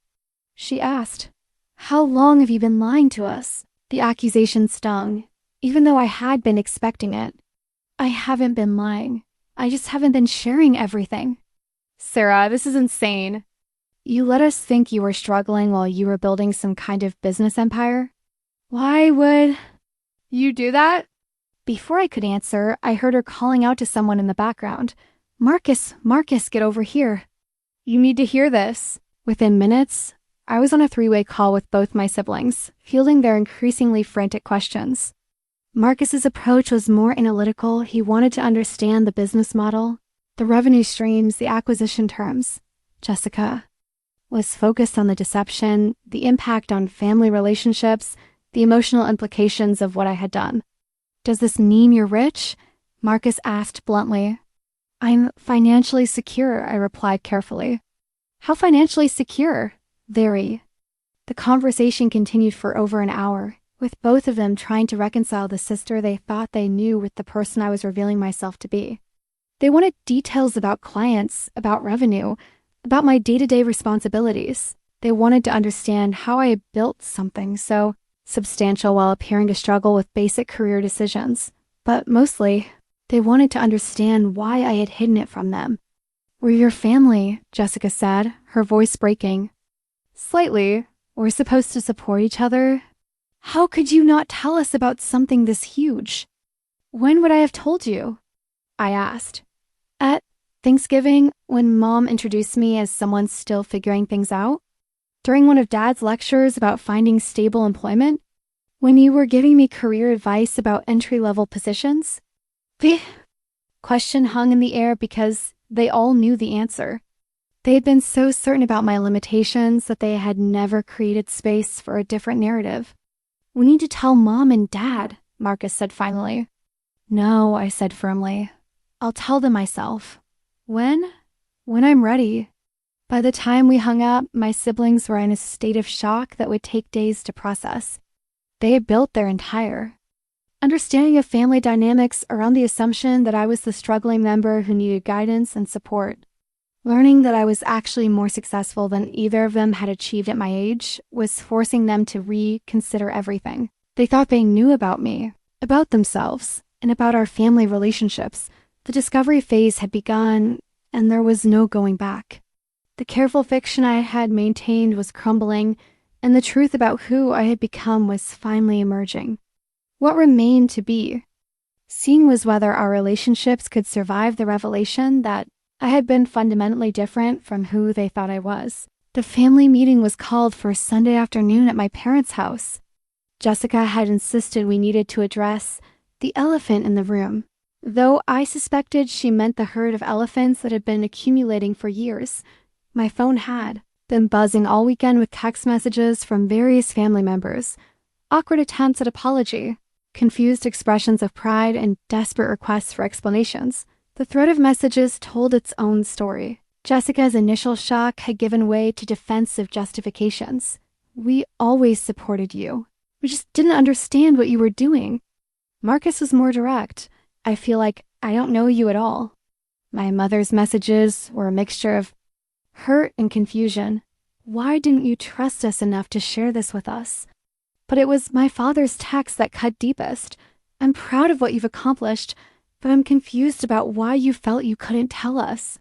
Speaker 1: she asked. "How long have you been lying to us?" The accusation stung, even though I had been expecting it. "I haven't been lying. I just haven't been sharing everything." "Sarah, this is insane. You let us think you were struggling while you were building some kind of business empire? Why would you do that?" Before I could answer, I heard her calling out to someone in the background. Marcus, get over here. You need to hear this." Within minutes, I was on a 3-way call with both my siblings, fielding their increasingly frantic questions. Marcus's approach was more analytical. He wanted to understand the business model, the revenue streams, the acquisition terms. Jessica was focused on the deception, the impact on family relationships, the emotional implications of what I had done. "Does this mean you're rich?" Marcus asked bluntly. "I'm financially secure," I replied carefully. "How financially secure?" "Very." The conversation continued for over an hour, with both of them trying to reconcile the sister they thought they knew with the person I was revealing myself to be. They wanted details about clients, about revenue, about my day-to-day responsibilities. They wanted to understand how I had built something so substantial while appearing to struggle with basic career decisions. But mostly, they wanted to understand why I had hidden it from them. "We're your family," Jessica said, her voice breaking. "Slightly. We're supposed to support each other. How could you not tell us about something this huge?" "When would I have told you?" I asked. "At Thanksgiving, when Mom introduced me as someone still figuring things out? During one of Dad's lectures about finding stable employment? When you were giving me career advice about entry-level positions?" The question hung in the air because they all knew the answer. They had been so certain about my limitations that they had never created space for a different narrative. "We need to tell Mom and Dad," Marcus said finally. "No," I said firmly. "I'll tell them myself. When? When I'm ready." By the time we hung up, my siblings were in a state of shock that would take days to process. They had built their entire understanding of family dynamics around the assumption that I was the struggling member who needed guidance and support. Learning that I was actually more successful than either of them had achieved at my age was forcing them to reconsider everything. They thought they knew about me, about themselves, and about our family relationships. The discovery phase had begun, and there was no going back. The careful fiction I had maintained was crumbling, and the truth about who I had become was finally emerging. What remained to be seen was whether our relationships could survive the revelation that I had been fundamentally different from who they thought I was. The family meeting was called for Sunday afternoon at my parents' house. Jessica had insisted we needed to address the elephant in the room, though I suspected she meant the herd of elephants that had been accumulating for years. My phone had been buzzing all weekend with text messages from various family members, awkward attempts at apology, confused expressions of pride, and desperate requests for explanations. The thread of messages told its own story. Jessica's initial shock had given way to defensive justifications. "We always supported you. We just didn't understand what you were doing." Marcus was more direct. "I feel like I don't know you at all." My mother's messages were a mixture of hurt and confusion. "Why didn't you trust us enough to share this with us?" But it was my father's text that cut deepest. "I'm proud of what you've accomplished, but I'm confused about why you felt you couldn't tell us."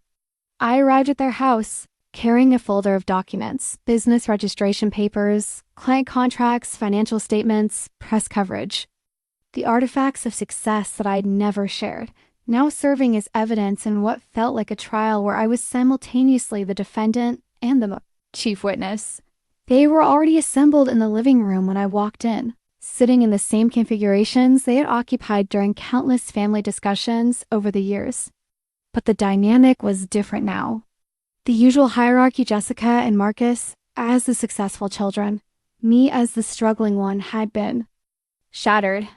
Speaker 1: I arrived at their house, carrying a folder of documents, business registration papers, client contracts, financial statements, press coverage. The artifacts of success that I'd never shared, now serving as evidence in what felt like a trial where I was simultaneously the defendant and the chief witness. They were already assembled in the living room when I walked in, sitting in the same configurations they had occupied during countless family discussions over the years. But the dynamic was different now. The usual hierarchy, Jessica and Marcus as the successful children, me as the struggling one, had been shattered.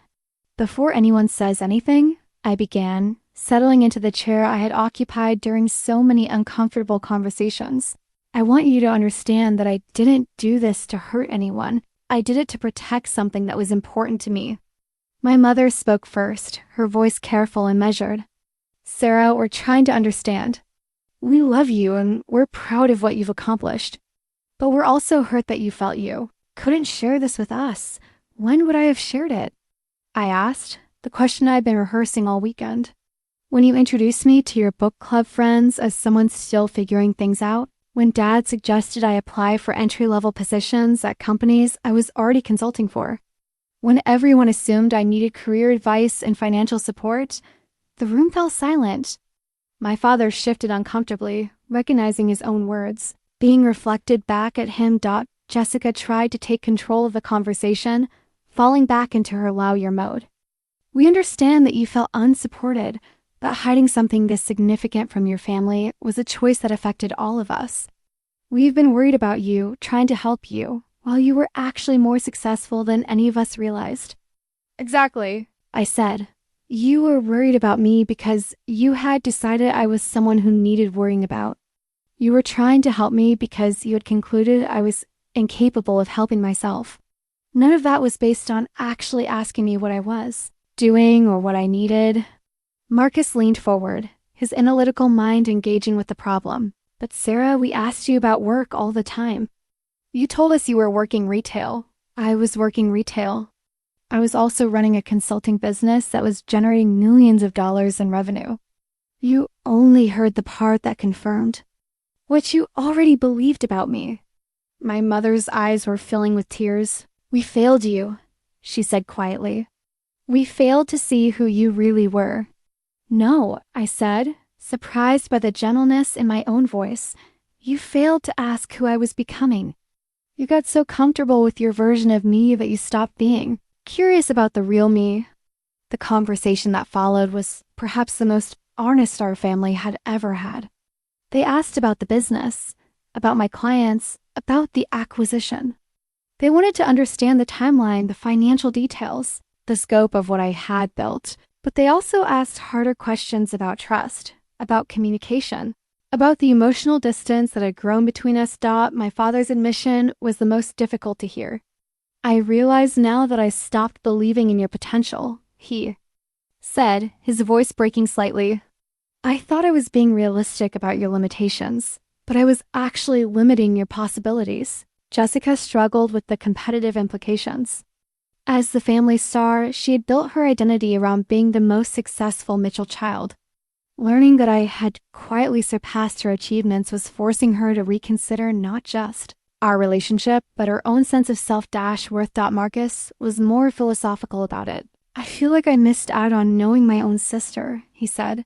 Speaker 1: "Before anyone says anything," I began, settling into the chair I had occupied during so many uncomfortable conversations, "I want you to understand that I didn't do this to hurt anyone. I did it to protect something that was important to me." My mother spoke first, her voice careful and measured. "Sarah, we're trying to understand. We love you and we're proud of what you've accomplished. But we're also hurt that you felt you couldn't share this with us. When would I have shared it?" I asked, the question I'd been rehearsing all weekend. "When you introduced me to your book club friends as someone still figuring things out, when Dad suggested I apply for entry-level positions at companies I was already consulting for, when everyone assumed I needed career advice and financial support." The room fell silent. My father shifted uncomfortably, recognizing his own words. Being reflected back at him, Jessica tried to take control of the conversation, falling back into her lawyer mode. "We understand that you felt unsupported, but hiding something this significant from your family was a choice that affected all of us. We've been worried about you, trying to help you, while you were actually more successful than any of us realized." "Exactly," I said. "You were worried about me because you had decided I was someone who needed worrying about. You were trying to help me because you had concluded I was incapable of helping myself. None of that was based on actually asking me what I was doing or what I needed." Marcus leaned forward, his analytical mind engaging with the problem. "But Sarah, we asked you about work all the time. You told us you were working retail. I was working retail. I was also running a consulting business that was generating millions of dollars in revenue. You only heard the part that confirmed what you already believed about me. My mother's eyes were filling with tears. We failed you, she said quietly. We failed to see who you really were. No, I said, surprised by the gentleness in my own voice. You failed to ask who I was becoming. You got so comfortable with your version of me that you stopped being curious about the real me. The conversation that followed was perhaps the most honest our family had ever had. They asked about the business, about my clients, about the acquisition. They wanted to understand the timeline, the financial details, the scope of what I had built, but they also asked harder questions about trust, about communication, about the emotional distance that had grown between us. My father's admission was the most difficult to hear. I realize now that I stopped believing in your potential, he said, his voice breaking slightly. I thought I was being realistic about your limitations, but I was actually limiting your possibilities. Jessica struggled with the competitive implications. As the family star, she had built her identity around being the most successful Mitchell child. Learning that I had quietly surpassed her achievements was forcing her to reconsider not just our relationship, but her own sense of self. Worth. Marcus was more philosophical about it. I feel like I missed out on knowing my own sister, he said.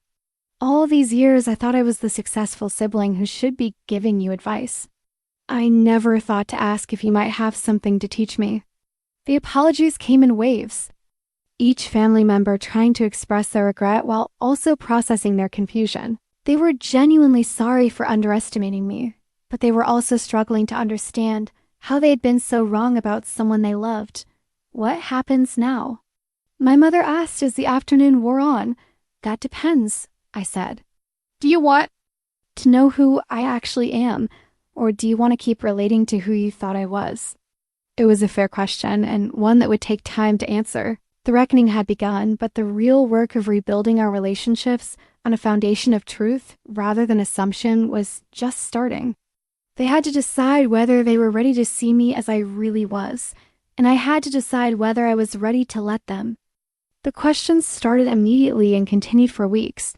Speaker 1: All these years, I thought I was the successful sibling who should be giving you advice. I never thought to ask if you might have something to teach me. The apologies came in waves, each family member trying to express their regret while also processing their confusion. They were genuinely sorry for underestimating me, but they were also struggling to understand how they had been so wrong about someone they loved. What happens now? My mother asked as the afternoon wore on. That depends, I said. Do you want to know who I actually am, or do you want to keep relating to who you thought I was? It was a fair question, and one that would take time to answer. The reckoning had begun, but the real work of rebuilding our relationships on a foundation of truth rather than assumption was just starting. They had to decide whether they were ready to see me as I really was, and I had to decide whether I was ready to let them. The questions started immediately and continued for weeks.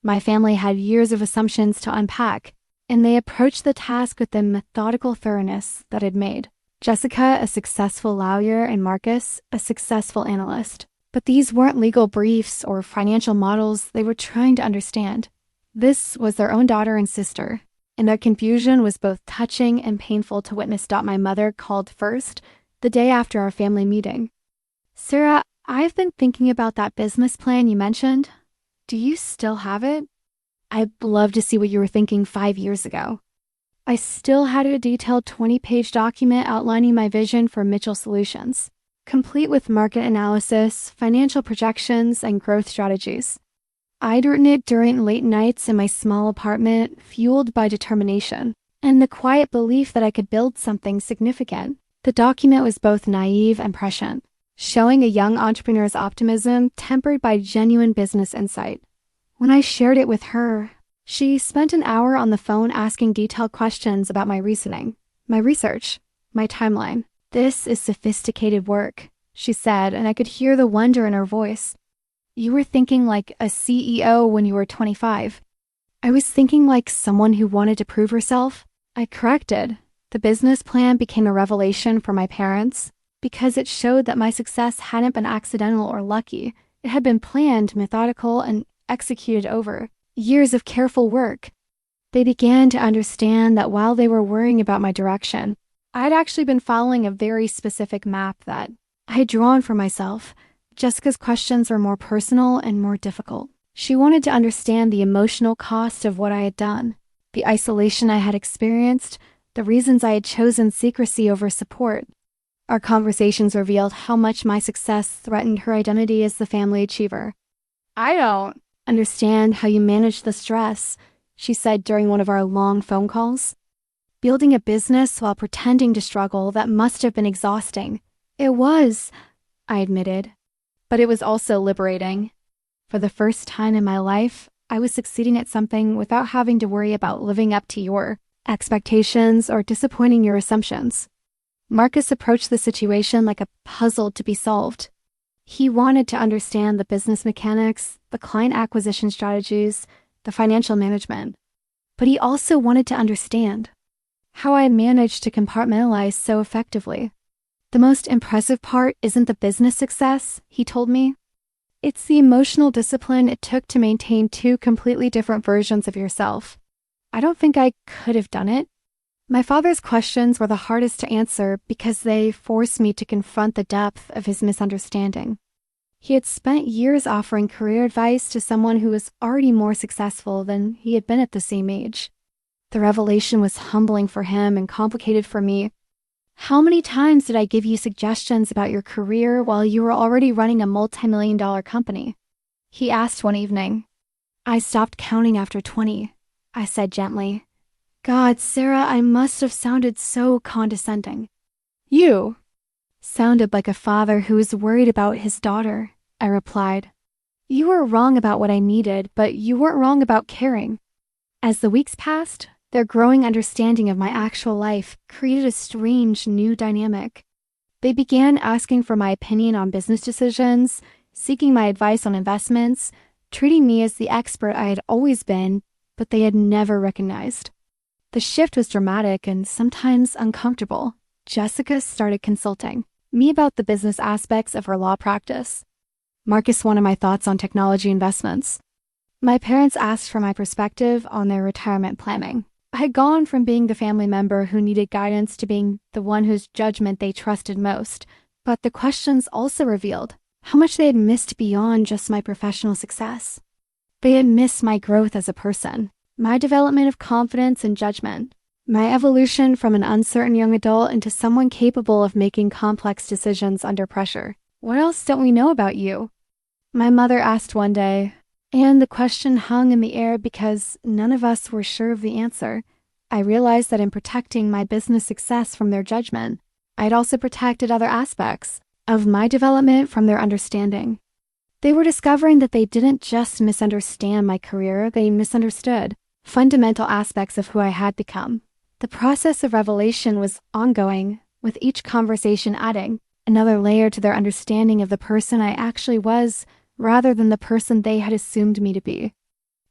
Speaker 1: My family had years of assumptions to unpack, and they approached the task with the methodical thoroughness that had made Jessica a successful lawyer and Marcus a successful analyst. But these weren't legal briefs or financial models they were trying to understand. This was their own daughter and sister, and their confusion was both touching and painful to witness. My mother called first, the day after our family meeting. Sarah, I've been thinking about that business plan you mentioned. Do you still have it? I'd love to see what you were thinking 5 years ago. I still had a detailed 20-page document outlining my vision for Mitchell Solutions, complete with market analysis, financial projections, and growth strategies. I'd written it during late nights in my small apartment, fueled by determination and the quiet belief that I could build something significant. The document was both naive and prescient, showing a young entrepreneur's optimism tempered by genuine business insight. When I shared it with her, she spent an hour on the phone asking detailed questions about my reasoning, my research, my timeline. This is sophisticated work, she said, and I could hear the wonder in her voice. You were thinking like a CEO when you were 25. I was thinking like someone who wanted to prove herself. I corrected. The business plan became a revelation for my parents because it showed that my success hadn't been accidental or lucky. It had been planned, methodical, and executed over years of careful work. They began to understand that while they were worrying about my direction, I'd actually been following a very specific map that I had drawn for myself. Jessica's questions were more personal and more difficult. She wanted to understand the emotional cost of what I had done, the isolation I had experienced, the reasons I had chosen secrecy over support. Our conversations revealed how much my success threatened her identity as the family achiever. I don't understand how you manage the stress, she said during one of our long phone calls. Building a business while pretending to struggle, that must have been exhausting. It was, I admitted, but it was also liberating. For the first time in my life, I was succeeding at something without having to worry about living up to your expectations or disappointing your assumptions. Marcus approached the situation like a puzzle to be solved. He wanted to understand the business mechanics, the client acquisition strategies, the financial management. But he also wanted to understand how I managed to compartmentalize so effectively. The most impressive part isn't the business success, he told me. It's the emotional discipline it took to maintain two completely different versions of yourself. I don't think I could have done it. My father's questions were the hardest to answer because they forced me to confront the depth of his misunderstanding. He had spent years offering career advice to someone who was already more successful than he had been at the same age. The revelation was humbling for him and complicated for me. How many times did I give you suggestions about your career while you were already running a multi-million-dollar company? He asked one evening. I stopped counting after 20, I said gently. God, Sarah, I must have sounded so condescending. You sounded like a father who was worried about his daughter, I replied. You were wrong about what I needed, but you weren't wrong about caring. As the weeks passed, their growing understanding of my actual life created a strange new dynamic. They began asking for my opinion on business decisions, seeking my advice on investments, treating me as the expert I had always been, but they had never recognized. The shift was dramatic and sometimes uncomfortable. Jessica started consulting me about the business aspects of her law practice. Marcus wanted my thoughts on technology investments. My parents asked for my perspective on their retirement planning. I had gone from being the family member who needed guidance to being the one whose judgment they trusted most. But the questions also revealed how much they had missed beyond just my professional success. They had missed my growth as a person, my development of confidence and judgment, my evolution from an uncertain young adult into someone capable of making complex decisions under pressure. What else don't we know about you? My mother asked one day, and the question hung in the air because none of us were sure of the answer. I realized that in protecting my business success from their judgment, I'd also protected other aspects of my development from their understanding. They were discovering that they didn't just misunderstand my career, they misunderstood fundamental aspects of who I had become. The process of revelation was ongoing, with each conversation adding another layer to their understanding of the person I actually was, rather than the person they had assumed me to be.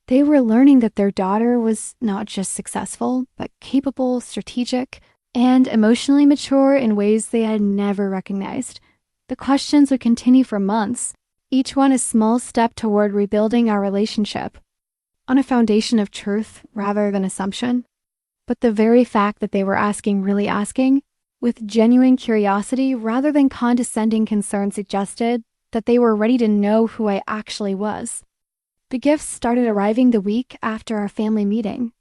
Speaker 1: They were learning that their daughter was not just successful, but capable, strategic, and emotionally mature in ways they had never recognized. The questions would continue for months, each one a small step toward rebuilding our relationship, on a foundation of truth rather than assumption. But the very fact that they were really asking, with genuine curiosity rather than condescending concern, suggested that they were ready to know who I actually was. The gifts started arriving the week after our family meeting.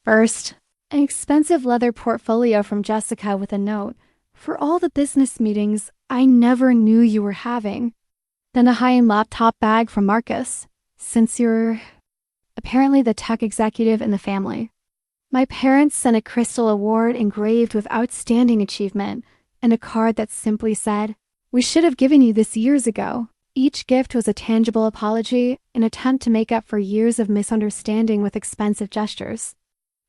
Speaker 1: First, an expensive leather portfolio from Jessica with a note, "For all the business meetings I never knew you were having." Then a high-end laptop bag from Marcus, "Since you're apparently the tech executive in the family." My parents sent a crystal award engraved with outstanding achievement and a card that simply said, "We should have given you this years ago." Each gift was a tangible apology, an attempt to make up for years of misunderstanding with expensive gestures.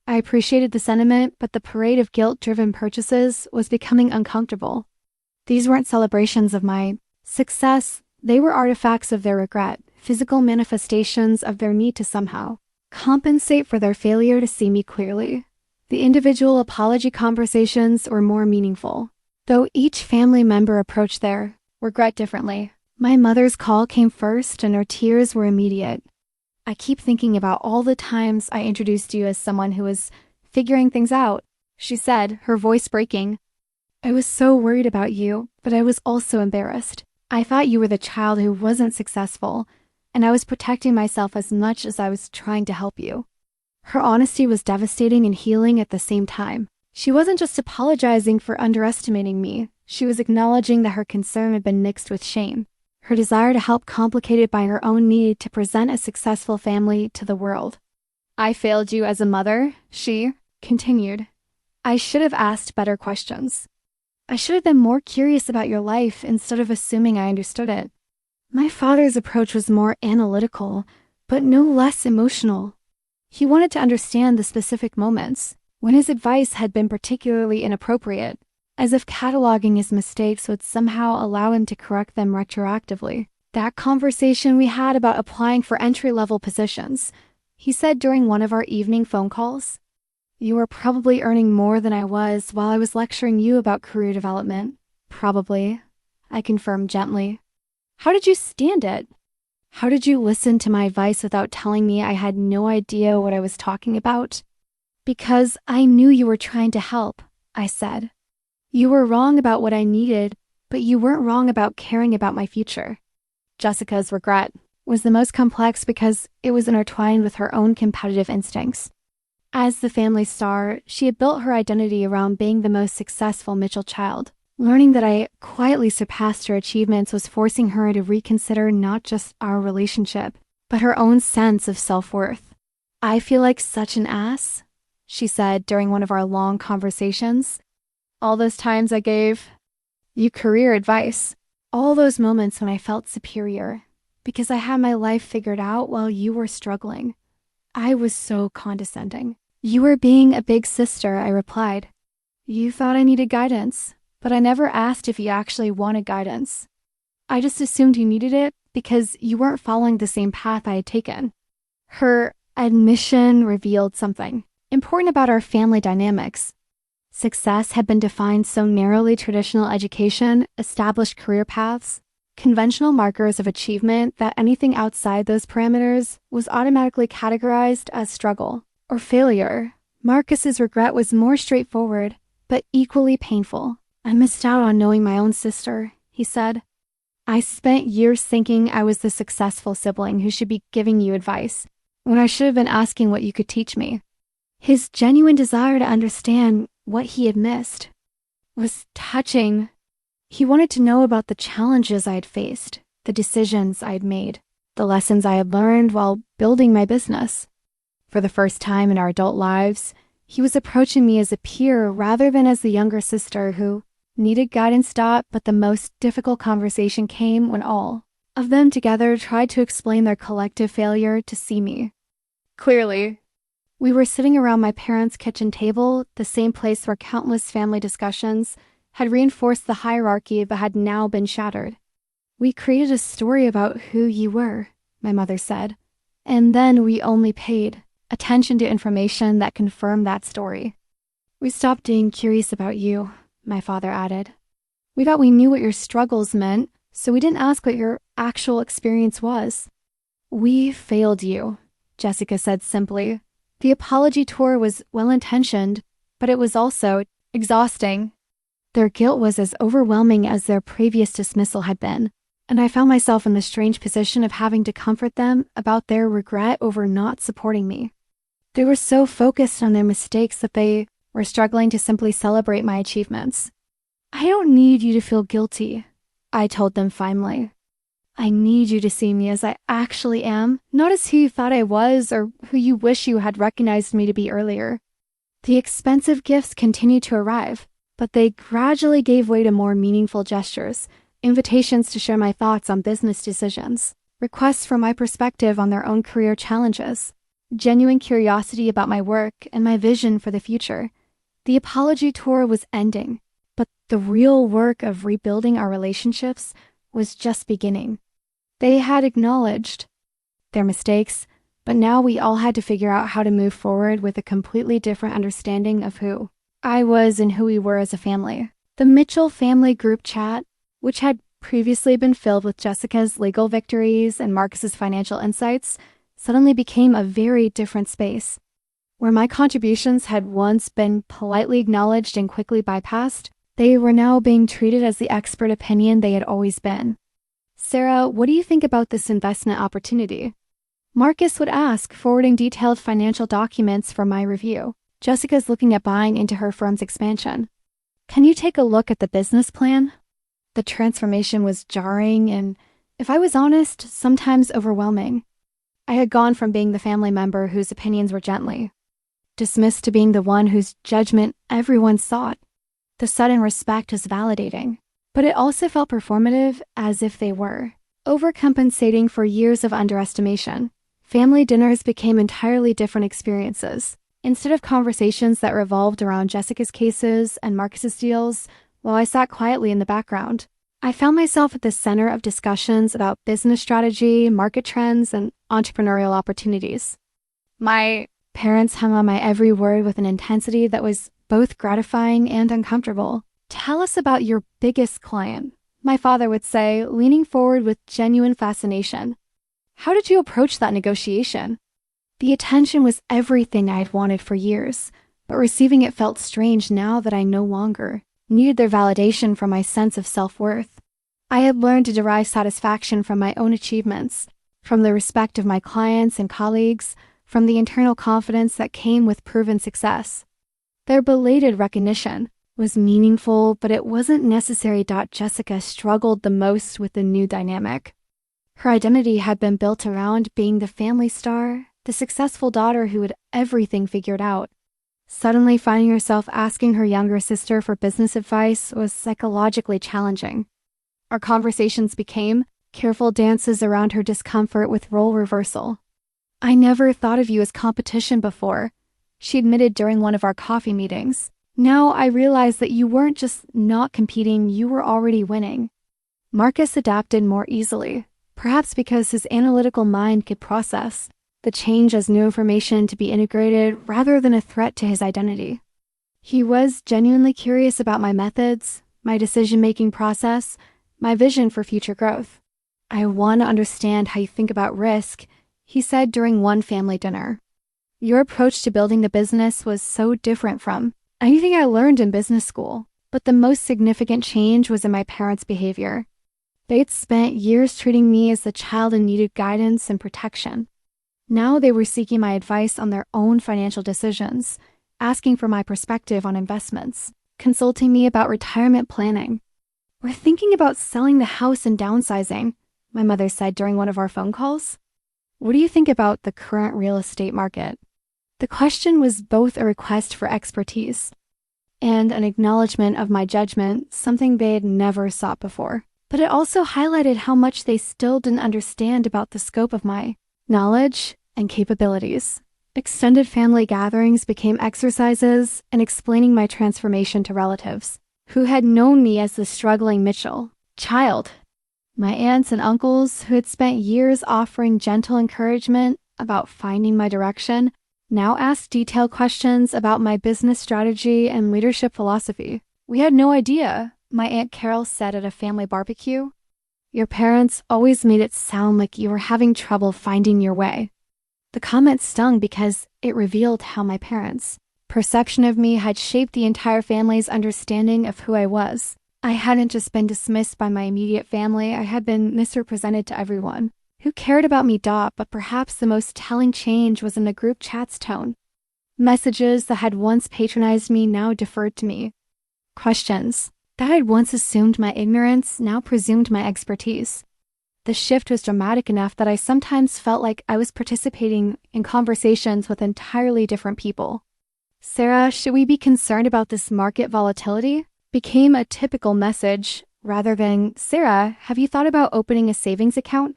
Speaker 1: I appreciated the sentiment, but the parade of guilt-driven purchases was becoming uncomfortable. These weren't celebrations of my success, they were artifacts of their regret, physical manifestations of their need to somehow compensate for their failure to see me clearly. The individual apology conversations were more meaningful, though each family member approached their regret differently. My mother's call came first, and her tears were immediate. "I keep thinking about all the times I introduced you as someone who was figuring things out," she said, her voice breaking. "I was so worried about you, but I was also embarrassed. I thought you were the child who wasn't successful, and I was protecting myself as much as I was trying to help you." Her honesty was devastating and healing at the same time. She wasn't just apologizing for underestimating me, she was acknowledging that her concern had been mixed with shame. Her desire to help complicated by her own need to present a successful family to the world. "I failed you as a mother," she continued. "I should have asked better questions. I should have been more curious about your life instead of assuming I understood it." My father's approach was more analytical, but no less emotional. He wanted to understand the specific moments when his advice had been particularly inappropriate, as if cataloging his mistakes would somehow allow him to correct them retroactively. That conversation we had about applying for entry-level positions, he said during one of our evening phone calls. You were probably earning more than I was while I was lecturing you about career development. Probably, I confirmed gently. How did you stand it? How did you listen to my advice without telling me I had no idea what I was talking about? Because I knew you were trying to help, I said. You were wrong about what I needed, but you weren't wrong about caring about my future. Jessica's regret was the most complex because it was intertwined with her own competitive instincts. As the family star, she had built her identity around being the most successful Mitchell child. Learning that I quietly surpassed her achievements was forcing her to reconsider not just our relationship, but her own sense of self-worth. I feel like such an ass, she said during one of our long conversations. All those times I gave you career advice. All those moments when I felt superior because I had my life figured out while you were struggling. I was so condescending. You were being a big sister, I replied. You thought I needed guidance, but I never asked if you actually wanted guidance. I just assumed you needed it because you weren't following the same path I had taken. Her admission revealed something important about our family dynamics. Success had been defined so narrowly: traditional education, established career paths, conventional markers of achievement, that anything outside those parameters was automatically categorized as struggle or failure. Marcus's regret was more straightforward, but equally painful. I missed out on knowing my own sister, he said. I spent years thinking I was the successful sibling who should be giving you advice, when I should have been asking what you could teach me. His genuine desire to understand what he had missed was touching. He wanted to know about the challenges I had faced, the decisions I had made, the lessons I had learned while building my business. For the first time in our adult lives, he was approaching me as a peer rather than as the younger sister who needed guidance. But the most difficult conversation came when all of them together tried to explain their collective failure to see me clearly. We were sitting around my parents' kitchen table, the same place where countless family discussions had reinforced the hierarchy but had now been shattered. We created a story about who you were, my mother said, and then we only paid attention to information that confirmed that story. We stopped being curious about you, my father added. We thought we knew what your struggles meant, so we didn't ask what your actual experience was. We failed you, Jessica said simply. The apology tour was well-intentioned, but it was also exhausting. Their guilt was as overwhelming as their previous dismissal had been, and I found myself in the strange position of having to comfort them about their regret over not supporting me. They were so focused on their mistakes that they were struggling to simply celebrate my achievements. I don't need you to feel guilty, I told them finally. I need you to see me as I actually am, not as who you thought I was or who you wish you had recognized me to be earlier. The expensive gifts continued to arrive, but they gradually gave way to more meaningful gestures, invitations to share my thoughts on business decisions, requests for my perspective on their own career challenges, genuine curiosity about my work and my vision for the future. The apology tour was ending, but the real work of rebuilding our relationships was just beginning. They had acknowledged their mistakes, but now we all had to figure out how to move forward with a completely different understanding of who I was and who we were as a family. The Mitchell family group chat, which had previously been filled with Jessica's legal victories and Marcus's financial insights, suddenly became a very different space. Where my contributions had once been politely acknowledged and quickly bypassed, they were now being treated as the expert opinion they had always been. Sarah, what do you think about this investment opportunity? Marcus would ask, forwarding detailed financial documents for my review. Jessica's looking at buying into her firm's expansion. Can you take a look at the business plan? The transformation was jarring and, if I was honest, sometimes overwhelming. I had gone from being the family member whose opinions were gently dismissed to being the one whose judgment everyone sought. The sudden respect was validating, but it also felt performative, as if they were overcompensating for years of underestimation. Family dinners became entirely different experiences. Instead of conversations that revolved around Jessica's cases and Marcus's deals, while I sat quietly in the background. I found myself at the center of discussions about business strategy, market trends, and entrepreneurial opportunities. My parents hung on my every word with an intensity that was both gratifying and uncomfortable. "Tell us about your biggest client," my father would say, leaning forward with genuine fascination. "How did you approach that negotiation?" The attention was everything I had wanted for years, but receiving it felt strange now that I no longer needed their validation for my sense of self-worth. I had learned to derive satisfaction from my own achievements, from the respect of my clients and colleagues, from the internal confidence that came with proven success. Their belated recognition was meaningful, but it wasn't necessary. Jessica struggled the most with the new dynamic. Her identity had been built around being the family star, the successful daughter who had everything figured out. Suddenly finding herself asking her younger sister for business advice was psychologically challenging. Our conversations became careful dances around her discomfort with role reversal. "I never thought of you as competition before," she admitted during one of our coffee meetings. "Now I realize that you weren't just not competing, you were already winning." Marcus adapted more easily, perhaps because his analytical mind could process the change as new information to be integrated rather than a threat to his identity. He was genuinely curious about my methods, my decision-making process, my vision for future growth. "I want to understand how you think about risk," he said during one family dinner. "Your approach to building the business was so different from anything I learned in business school." But the most significant change was in my parents' behavior. They'd spent years treating me as the child and needed guidance and protection. Now they were seeking my advice on their own financial decisions, asking for my perspective on investments, consulting me about retirement planning. "We're thinking about selling the house and downsizing," my mother said during one of our phone calls. "What do you think about the current real estate market?" The question was both a request for expertise and an acknowledgement of my judgment, something they had never sought before. But it also highlighted how much they still didn't understand about the scope of my knowledge and capabilities. Extended family gatherings became exercises in explaining my transformation to relatives who had known me as the struggling Mitchell child. My aunts and uncles, who had spent years offering gentle encouragement about finding my direction, now asked detailed questions about my business strategy and leadership philosophy. "We had no idea," my Aunt Carol said at a family barbecue. "Your parents always made it sound like you were having trouble finding your way." The comment stung because it revealed how my parents' perception of me had shaped the entire family's understanding of who I was. I hadn't just been dismissed by my immediate family, I had been misrepresented to everyone who cared about me. But perhaps the most telling change was in the group chat's tone. Messages that had once patronized me now deferred to me. Questions that had once assumed my ignorance now presumed my expertise. The shift was dramatic enough that I sometimes felt like I was participating in conversations with entirely different people. "Sarah, should we be concerned about this market volatility?" became a typical message rather than, "Sarah, have you thought about opening a savings account?"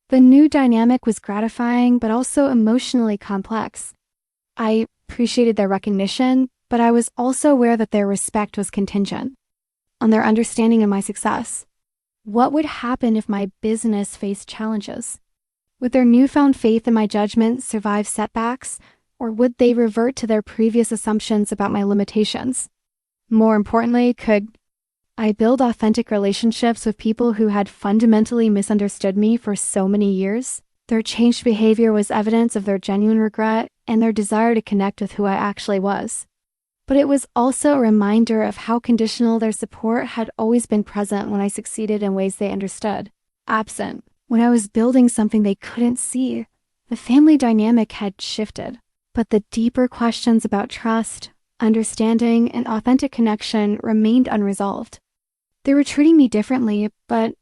Speaker 1: The new dynamic was gratifying but also emotionally complex. I appreciated their recognition, but I was also aware that their respect was contingent on their understanding of my success. What would happen if my business faced challenges? Would their newfound faith in my judgment survive setbacks, or would they revert to their previous assumptions about my limitations? More importantly, could I build authentic relationships with people who had fundamentally misunderstood me for so many years? Their changed behavior was evidence of their genuine regret and their desire to connect with who I actually was. But it was also a reminder of how conditional their support had always been present when I succeeded in ways they understood, absent when I was building something they couldn't see. The family dynamic had shifted, but the deeper questions about trust, understanding, and authentic connection remained unresolved. They were treating me differently, but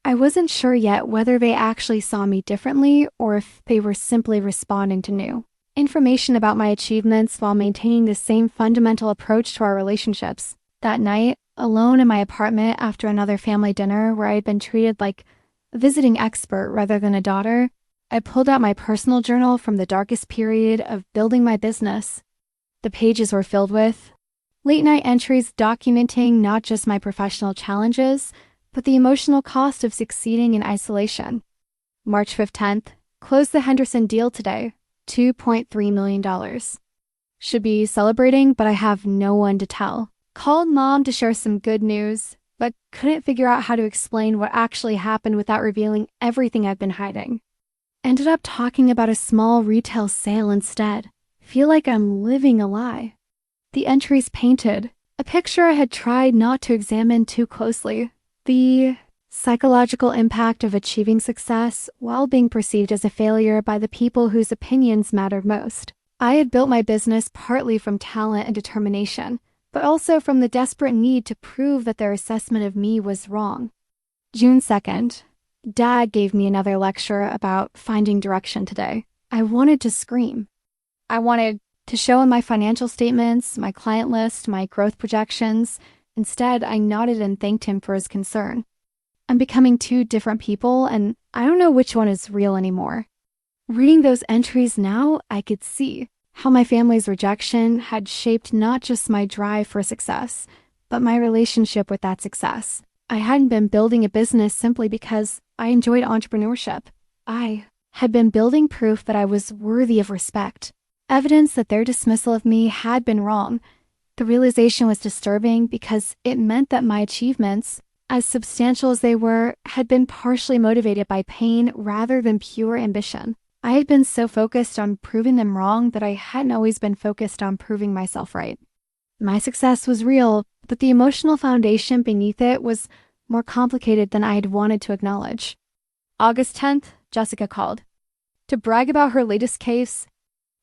Speaker 1: I wasn't sure yet whether they actually saw me differently or if they were simply responding to new information about my achievements while maintaining the same fundamental approach to our relationships. That night, alone in my apartment after another family dinner where I had been treated like a visiting expert rather than a daughter, I pulled out my personal journal from the darkest period of building my business. The pages were filled with Late night entries documenting not just my professional challenges, but the emotional cost of succeeding in isolation. March 15th, closed the Henderson deal today, $2.3 million. Should be celebrating, but I have no one to tell. Called mom to share some good news, but couldn't figure out how to explain what actually happened without revealing everything I've been hiding. Ended up talking about a small retail sale instead. Feel like I'm living a lie. The entries painted, a picture I had tried not to examine too closely. The psychological impact of achieving success while being perceived as a failure by the people whose opinions mattered most. I had built my business partly from talent and determination, but also from the desperate need to prove that their assessment of me was wrong. June 2nd, Dad gave me another lecture about finding direction today. I wanted to scream. I wanted to show in my financial statements, my client list, my growth projections. Instead, I nodded and thanked him for his concern. I'm becoming two different people, and I don't know which one is real anymore. Reading those entries now, I could see how my family's rejection had shaped not just my drive for success, but my relationship with that success. I hadn't been building a business simply because I enjoyed entrepreneurship. I had been building proof that I was worthy of respect, evidence that their dismissal of me had been wrong. The realization was disturbing because it meant that my achievements, as substantial as they were, had been partially motivated by pain rather than pure ambition. I had been so focused on proving them wrong that I hadn't always been focused on proving myself right. My success was real, but the emotional foundation beneath it was more complicated than I had wanted to acknowledge. August 10th, Jessica called. To brag about her latest case,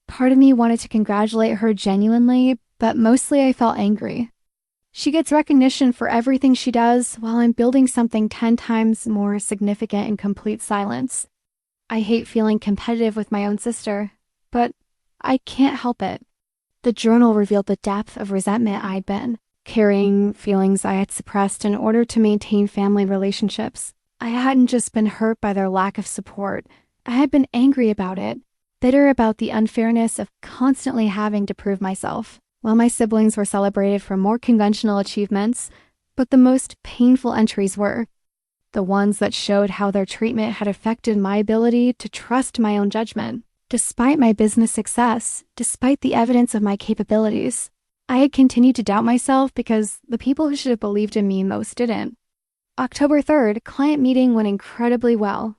Speaker 1: part of me wanted to congratulate her genuinely, but mostly I felt angry. She gets recognition for everything she does while I'm building something 10 times more significant in complete silence. I hate feeling competitive with my own sister, but I can't help it. The journal revealed the depth of resentment I'd been carrying, feelings I had suppressed in order to maintain family relationships. I hadn't just been hurt by their lack of support. I had been angry about it, bitter about the unfairness of constantly having to prove myself. While my siblings were celebrated for more conventional achievements, but the most painful entries were the ones that showed how their treatment had affected my ability to trust my own judgment. Despite my business success, despite the evidence of my capabilities, I had continued to doubt myself because the people who should have believed in me most didn't. October 3rd, client meeting went incredibly well.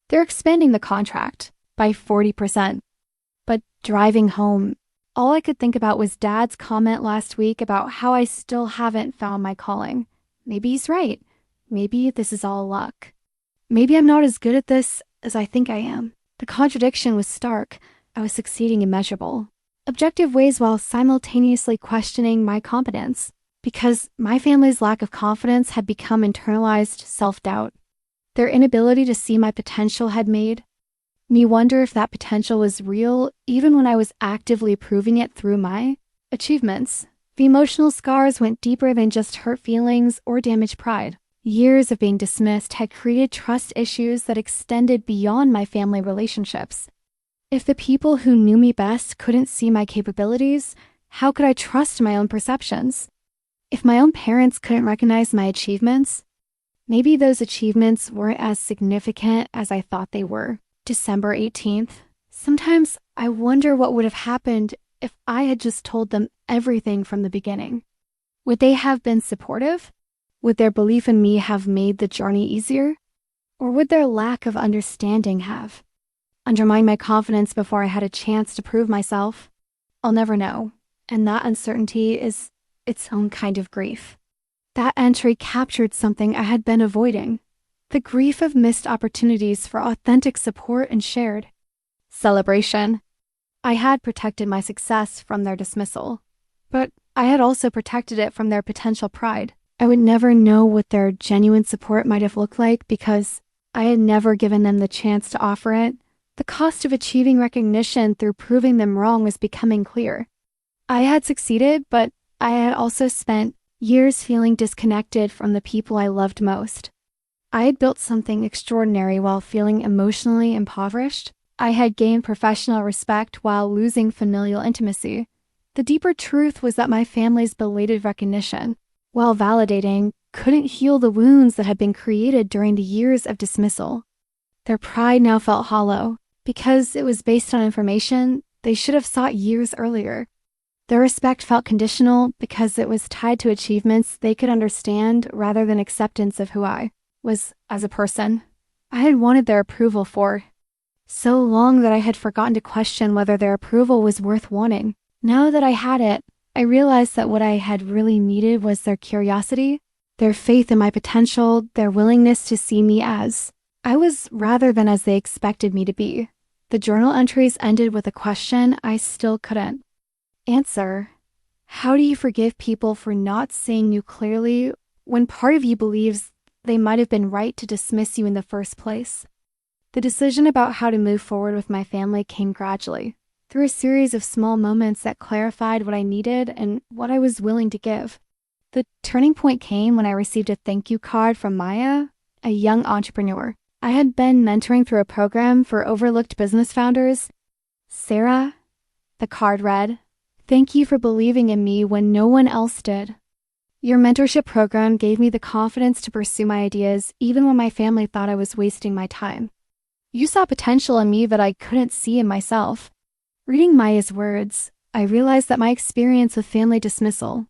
Speaker 1: They're expanding the contract by 40%. But driving home, all I could think about was Dad's comment last week about how I still haven't found my calling. Maybe he's right. Maybe this is all luck. Maybe I'm not as good at this as I think I am. The contradiction was stark. I was succeeding in measurable, objective ways while simultaneously questioning my competence, because my family's lack of confidence had become internalized self-doubt. Their inability to see my potential had made me wonder if that potential was real even when I was actively proving it through my achievements. The emotional scars went deeper than just hurt feelings or damaged pride. Years of being dismissed had created trust issues that extended beyond my family relationships. If the people who knew me best couldn't see my capabilities, how could I trust my own perceptions? If my own parents couldn't recognize my achievements, maybe those achievements weren't as significant as I thought they were. December 18th. Sometimes I wonder what would have happened if I had just told them everything from the beginning. Would they have been supportive? Would their belief in me have made the journey easier? Or would their lack of understanding have undermined my confidence before I had a chance to prove myself? I'll never know, and that uncertainty is its own kind of grief. That entry captured something I had been avoiding. The grief of missed opportunities for authentic support and shared celebration. I had protected my success from their dismissal, but I had also protected it from their potential pride. I would never know what their genuine support might have looked like because I had never given them the chance to offer it. The cost of achieving recognition through proving them wrong was becoming clear. I had succeeded, but I had also spent years feeling disconnected from the people I loved most. I had built something extraordinary while feeling emotionally impoverished. I had gained professional respect while losing familial intimacy. The deeper truth was that my family's belated recognition, while validating, couldn't heal the wounds that had been created during the years of dismissal. Their pride now felt hollow, because it was based on information they should have sought years earlier. Their respect felt conditional because it was tied to achievements they could understand rather than acceptance of who I was as a person. I had wanted their approval for so long that I had forgotten to question whether their approval was worth wanting. Now that I had it, I realized that what I had really needed was their curiosity, their faith in my potential, their willingness to see me as I was rather than as they expected me to be. The journal entries ended with a question I still couldn't answer. How do you forgive people for not seeing you clearly when part of you believes they might have been right to dismiss you in the first place? The decision about how to move forward with my family came gradually, through a series of small moments that clarified what I needed and what I was willing to give. The turning point came when I received a thank you card from Maya, a young entrepreneur. I had been mentoring through a program for overlooked business founders. Sarah, the card read, "Thank you for believing in me when no one else did. Your mentorship program gave me the confidence to pursue my ideas even when my family thought I was wasting my time. You saw potential in me that I couldn't see in myself." Reading Maya's words, I realized that my experience with family dismissal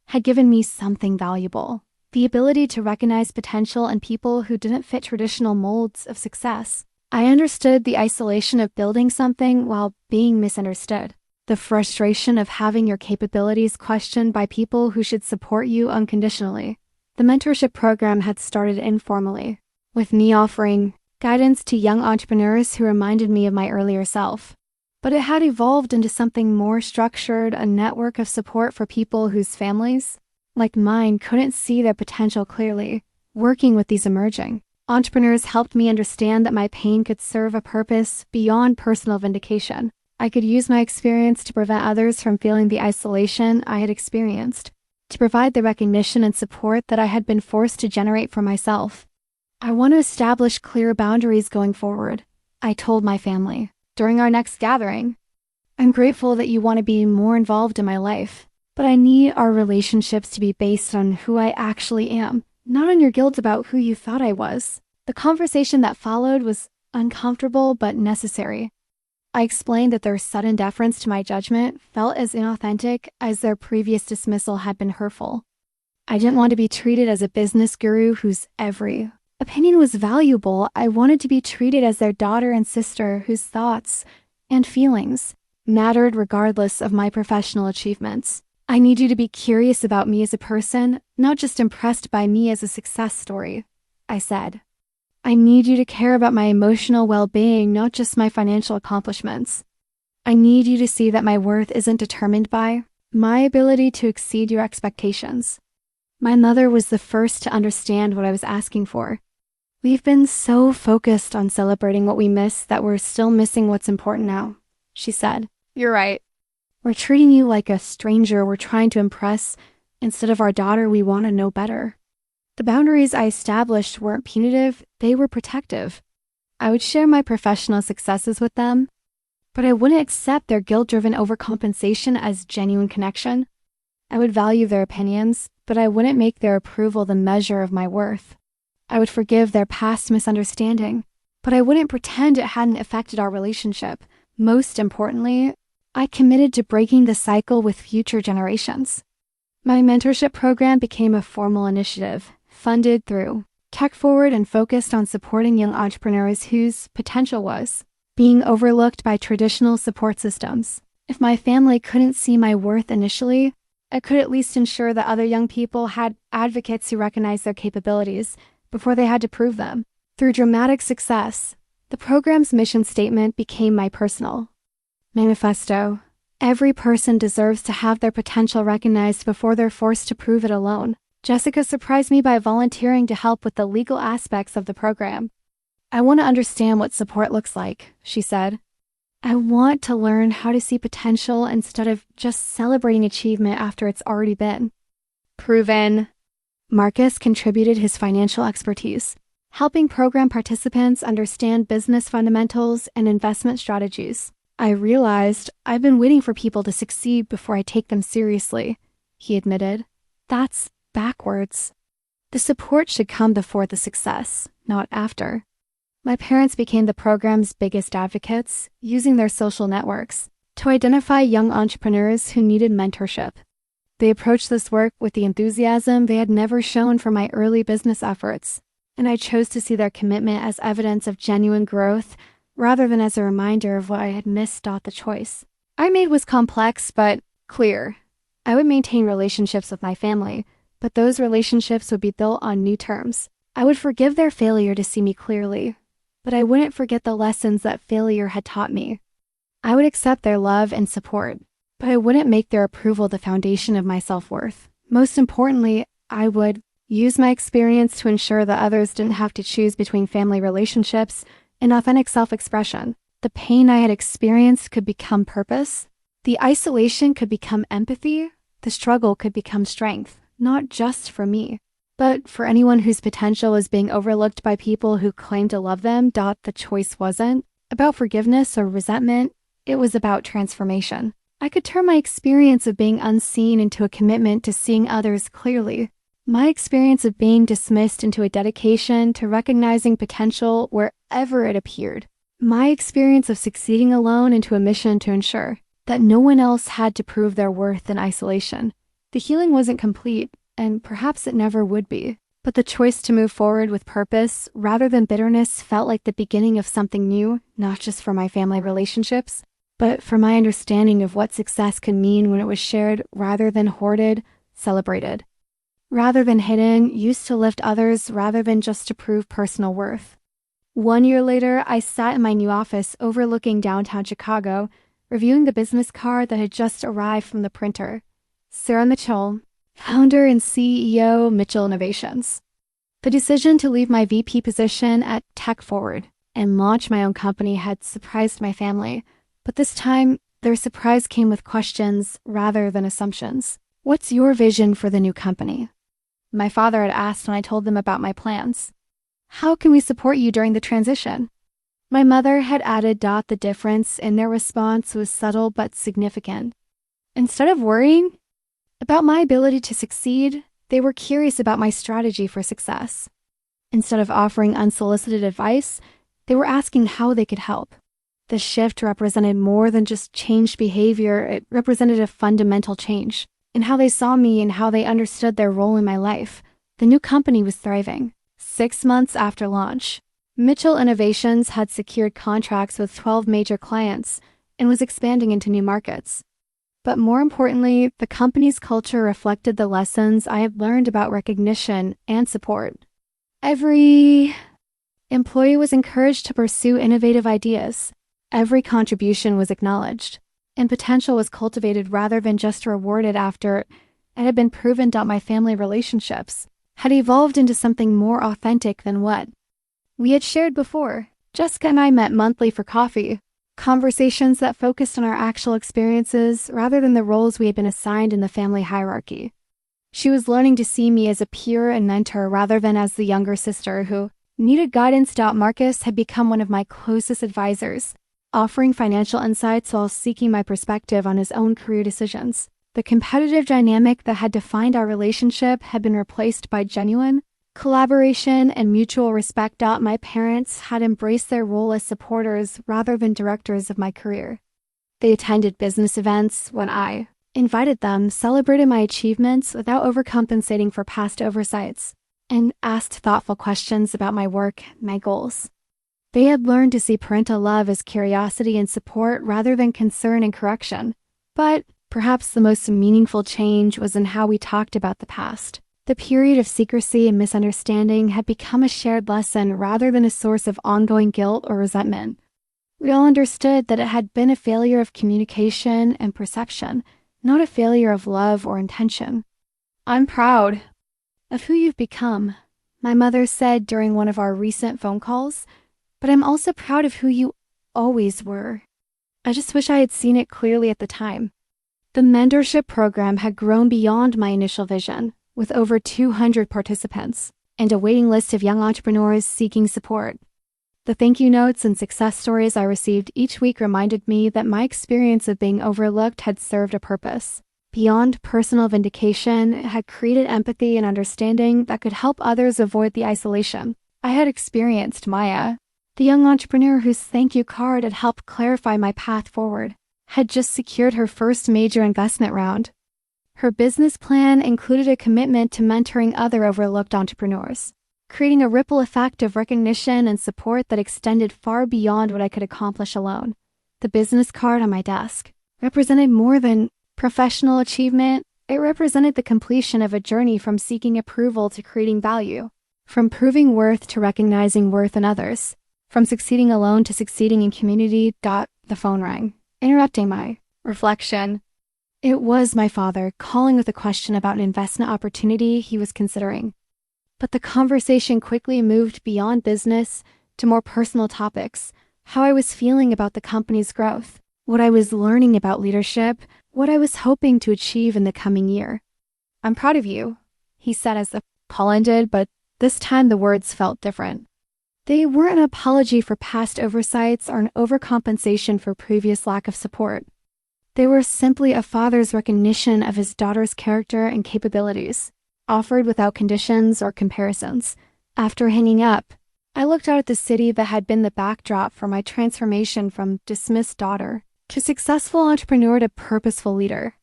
Speaker 1: had given me something valuable, the ability to recognize potential in people who didn't fit traditional molds of success. I understood the isolation of building something while being misunderstood, the frustration of having your capabilities questioned by people who should support you unconditionally. The mentorship program had started informally, with me offering guidance to young entrepreneurs who reminded me of my earlier self. But it had evolved into something more structured, a network of support for people whose families, like mine, couldn't see their potential clearly. Working with these emerging entrepreneurs helped me understand that my pain could serve a purpose beyond personal vindication. I could use my experience to prevent others from feeling the isolation I had experienced, to provide the recognition and support that I had been forced to generate for myself. I want to establish clear boundaries going forward, I told my family during our next gathering. I'm grateful that you want to be more involved in my life, but I need our relationships to be based on who I actually am, not on your guilt about who you thought I was. The conversation that followed was uncomfortable but necessary. I explained that their sudden deference to my judgment felt as inauthentic as their previous dismissal had been hurtful. I didn't want to be treated as a business guru whose every opinion was valuable. I wanted to be treated as their daughter and sister whose thoughts and feelings mattered regardless of my professional achievements. I need you to be curious about me as a person, not just impressed by me as a success story, I said. I need you to care about my emotional well-being, not just my financial accomplishments. I need you to see that my worth isn't determined by my ability to exceed your expectations. My mother was the first to understand what I was asking for. We've been so focused on celebrating what we miss that we're still missing what's important now, she said. You're right. We're treating you like a stranger we're trying to impress instead of our daughter we want to know better. The boundaries I established weren't punitive, they were protective. I would share my professional successes with them, but I wouldn't accept their guilt-driven overcompensation as genuine connection. I would value their opinions, but I wouldn't make their approval the measure of my worth. I would forgive their past misunderstanding, but I wouldn't pretend it hadn't affected our relationship. Most importantly, I committed to breaking the cycle with future generations. My mentorship program became a formal initiative, funded through Tech Forward and focused on supporting young entrepreneurs whose potential was being overlooked by traditional support systems. If my family couldn't see my worth initially, I could at least ensure that other young people had advocates who recognized their capabilities before they had to prove them. Through dramatic success, the program's mission statement became my personal manifesto. Every person deserves to have their potential recognized before they're forced to prove it alone. Jessica surprised me by volunteering to help with the legal aspects of the program. I want to understand what support looks like, she said. I want to learn how to see potential instead of just celebrating achievement after it's already been proven. Marcus contributed his financial expertise, helping program participants understand business fundamentals and investment strategies. I realized I've been waiting for people to succeed before I take them seriously, he admitted. That's backwards. The support should come before the success, not after. My parents became the program's biggest advocates, using their social networks to identify young entrepreneurs who needed mentorship. They approached this work with the enthusiasm they had never shown for my early business efforts, and I chose to see their commitment as evidence of genuine growth rather than as a reminder of what I had missed. The choice I made was complex but clear. I would maintain relationships with my family, but those relationships would be built on new terms. I would forgive their failure to see me clearly, but I wouldn't forget the lessons that failure had taught me. I would accept their love and support, but I wouldn't make their approval the foundation of my self-worth. Most importantly, I would use my experience to ensure that others didn't have to choose between family relationships and authentic self-expression. The pain I had experienced could become purpose. The isolation could become empathy. The struggle could become strength, not just for me, but for anyone whose potential was being overlooked by people who claimed to love them. The choice wasn't about forgiveness or resentment. It was about transformation. I could turn my experience of being unseen into a commitment to seeing others clearly. My experience of being dismissed into a dedication to recognizing potential wherever it appeared. My experience of succeeding alone into a mission to ensure that no one else had to prove their worth in isolation. The healing wasn't complete, and perhaps it never would be, but the choice to move forward with purpose rather than bitterness felt like the beginning of something new, not just for my family relationships, but for my understanding of what success could mean when it was shared rather than hoarded, celebrated. Rather than hidden, used to lift others rather than just to prove personal worth. 1 year later, I sat in my new office overlooking downtown Chicago, reviewing the business card that had just arrived from the printer. Sarah Mitchell, founder and CEO, Mitchell Innovations. The decision to leave my VP position at Tech Forward and launch my own company had surprised my family, but this time, their surprise came with questions rather than assumptions. What's your vision for the new company? My father had asked when I told them about my plans. How can we support you during the transition? My mother had added. The difference in their response was subtle but significant. Instead of worrying about my ability to succeed, they were curious about my strategy for success. Instead of offering unsolicited advice, they were asking how they could help. The shift represented more than just changed behavior. It represented a fundamental change in how they saw me and how they understood their role in my life. The new company was thriving. 6 months after launch, Mitchell Innovations had secured contracts with 12 major clients and was expanding into new markets. But more importantly, the company's culture reflected the lessons I had learned about recognition and support. Every employee was encouraged to pursue innovative ideas. Every contribution was acknowledged, and potential was cultivated rather than just rewarded after it had been proven. My family relationships had evolved into something more authentic than what we had shared before. Jessica and I met monthly for coffee, conversations that focused on our actual experiences rather than the roles we had been assigned in the family hierarchy. She was learning to see me as a peer and mentor rather than as the younger sister who needed guidance. Marcus had become one of my closest advisors, offering financial insights while seeking my perspective on his own career decisions. The competitive dynamic that had defined our relationship had been replaced by genuine collaboration and mutual respect. My parents had embraced their role as supporters rather than directors of my career. They attended business events when I invited them, celebrated my achievements without overcompensating for past oversights, and asked thoughtful questions about my work and my goals. They had learned to see parental love as curiosity and support rather than concern and correction. But perhaps the most meaningful change was in how we talked about the past. The period of secrecy and misunderstanding had become a shared lesson rather than a source of ongoing guilt or resentment. We all understood that it had been a failure of communication and perception, not a failure of love or intention. "I'm proud of who you've become," my mother said during one of our recent phone calls, "but I'm also proud of who you always were." I just wish I had seen it clearly at the time. The mentorship program had grown beyond my initial vision, with over 200 participants and a waiting list of young entrepreneurs seeking support. The thank you notes and success stories I received each week reminded me that my experience of being overlooked had served a purpose. Beyond personal vindication, it had created empathy and understanding that could help others avoid the isolation I had experienced. Maya, the young entrepreneur whose thank you card had helped clarify my path forward, had just secured her first major investment round. Her business plan included a commitment to mentoring other overlooked entrepreneurs, creating a ripple effect of recognition and support that extended far beyond what I could accomplish alone. The business card on my desk represented more than professional achievement. It represented the completion of a journey from seeking approval to creating value, from proving worth to recognizing worth in others, from succeeding alone to succeeding in community. The phone rang, interrupting my reflection. It was my father calling with a question about an investment opportunity he was considering. But the conversation quickly moved beyond business to more personal topics: how I was feeling about the company's growth, what I was learning about leadership, what I was hoping to achieve in the coming year. "I'm proud of you," he said as the call ended, but this time the words felt different. They weren't an apology for past oversights or an overcompensation for previous lack of support. They were simply a father's recognition of his daughter's character and capabilities, offered without conditions or comparisons. After hanging up, I looked out at the city that had been the backdrop for my transformation from dismissed daughter to successful entrepreneur to purposeful leader.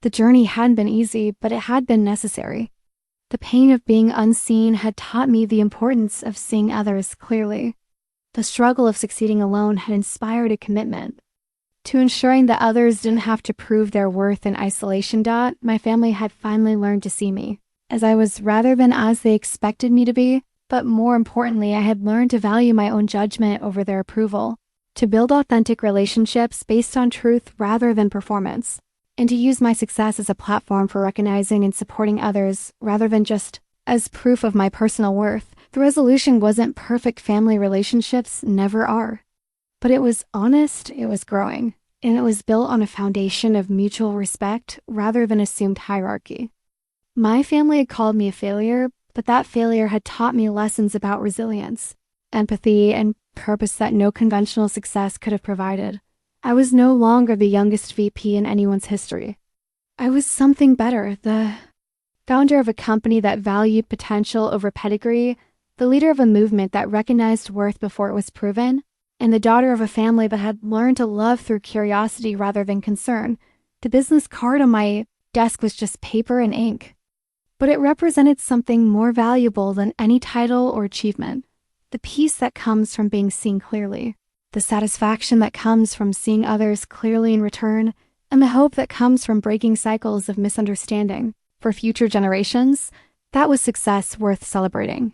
Speaker 1: The journey hadn't been easy, but it had been necessary. The pain of being unseen had taught me the importance of seeing others clearly. The struggle of succeeding alone had inspired a commitment to ensuring that others didn't have to prove their worth in isolation. My family had finally learned to see me as I was rather than as they expected me to be, but more importantly, I had learned to value my own judgment over their approval, to build authentic relationships based on truth rather than performance, and to use my success as a platform for recognizing and supporting others rather than just as proof of my personal worth. The resolution wasn't perfect. Family relationships never are. But it was honest, it was growing, and it was built on a foundation of mutual respect rather than assumed hierarchy. My family had called me a failure, but that failure had taught me lessons about resilience, empathy, and purpose that no conventional success could have provided. I was no longer the youngest VP in anyone's history. I was something better, the founder of a company that valued potential over pedigree, the leader of a movement that recognized worth before it was proven, and the daughter of a family that had learned to love through curiosity rather than concern. The business card on my desk was just paper and ink, but it represented something more valuable than any title or achievement: the peace that comes from being seen clearly, the satisfaction that comes from seeing others clearly in return, and the hope that comes from breaking cycles of misunderstanding. For future generations, that was success worth celebrating.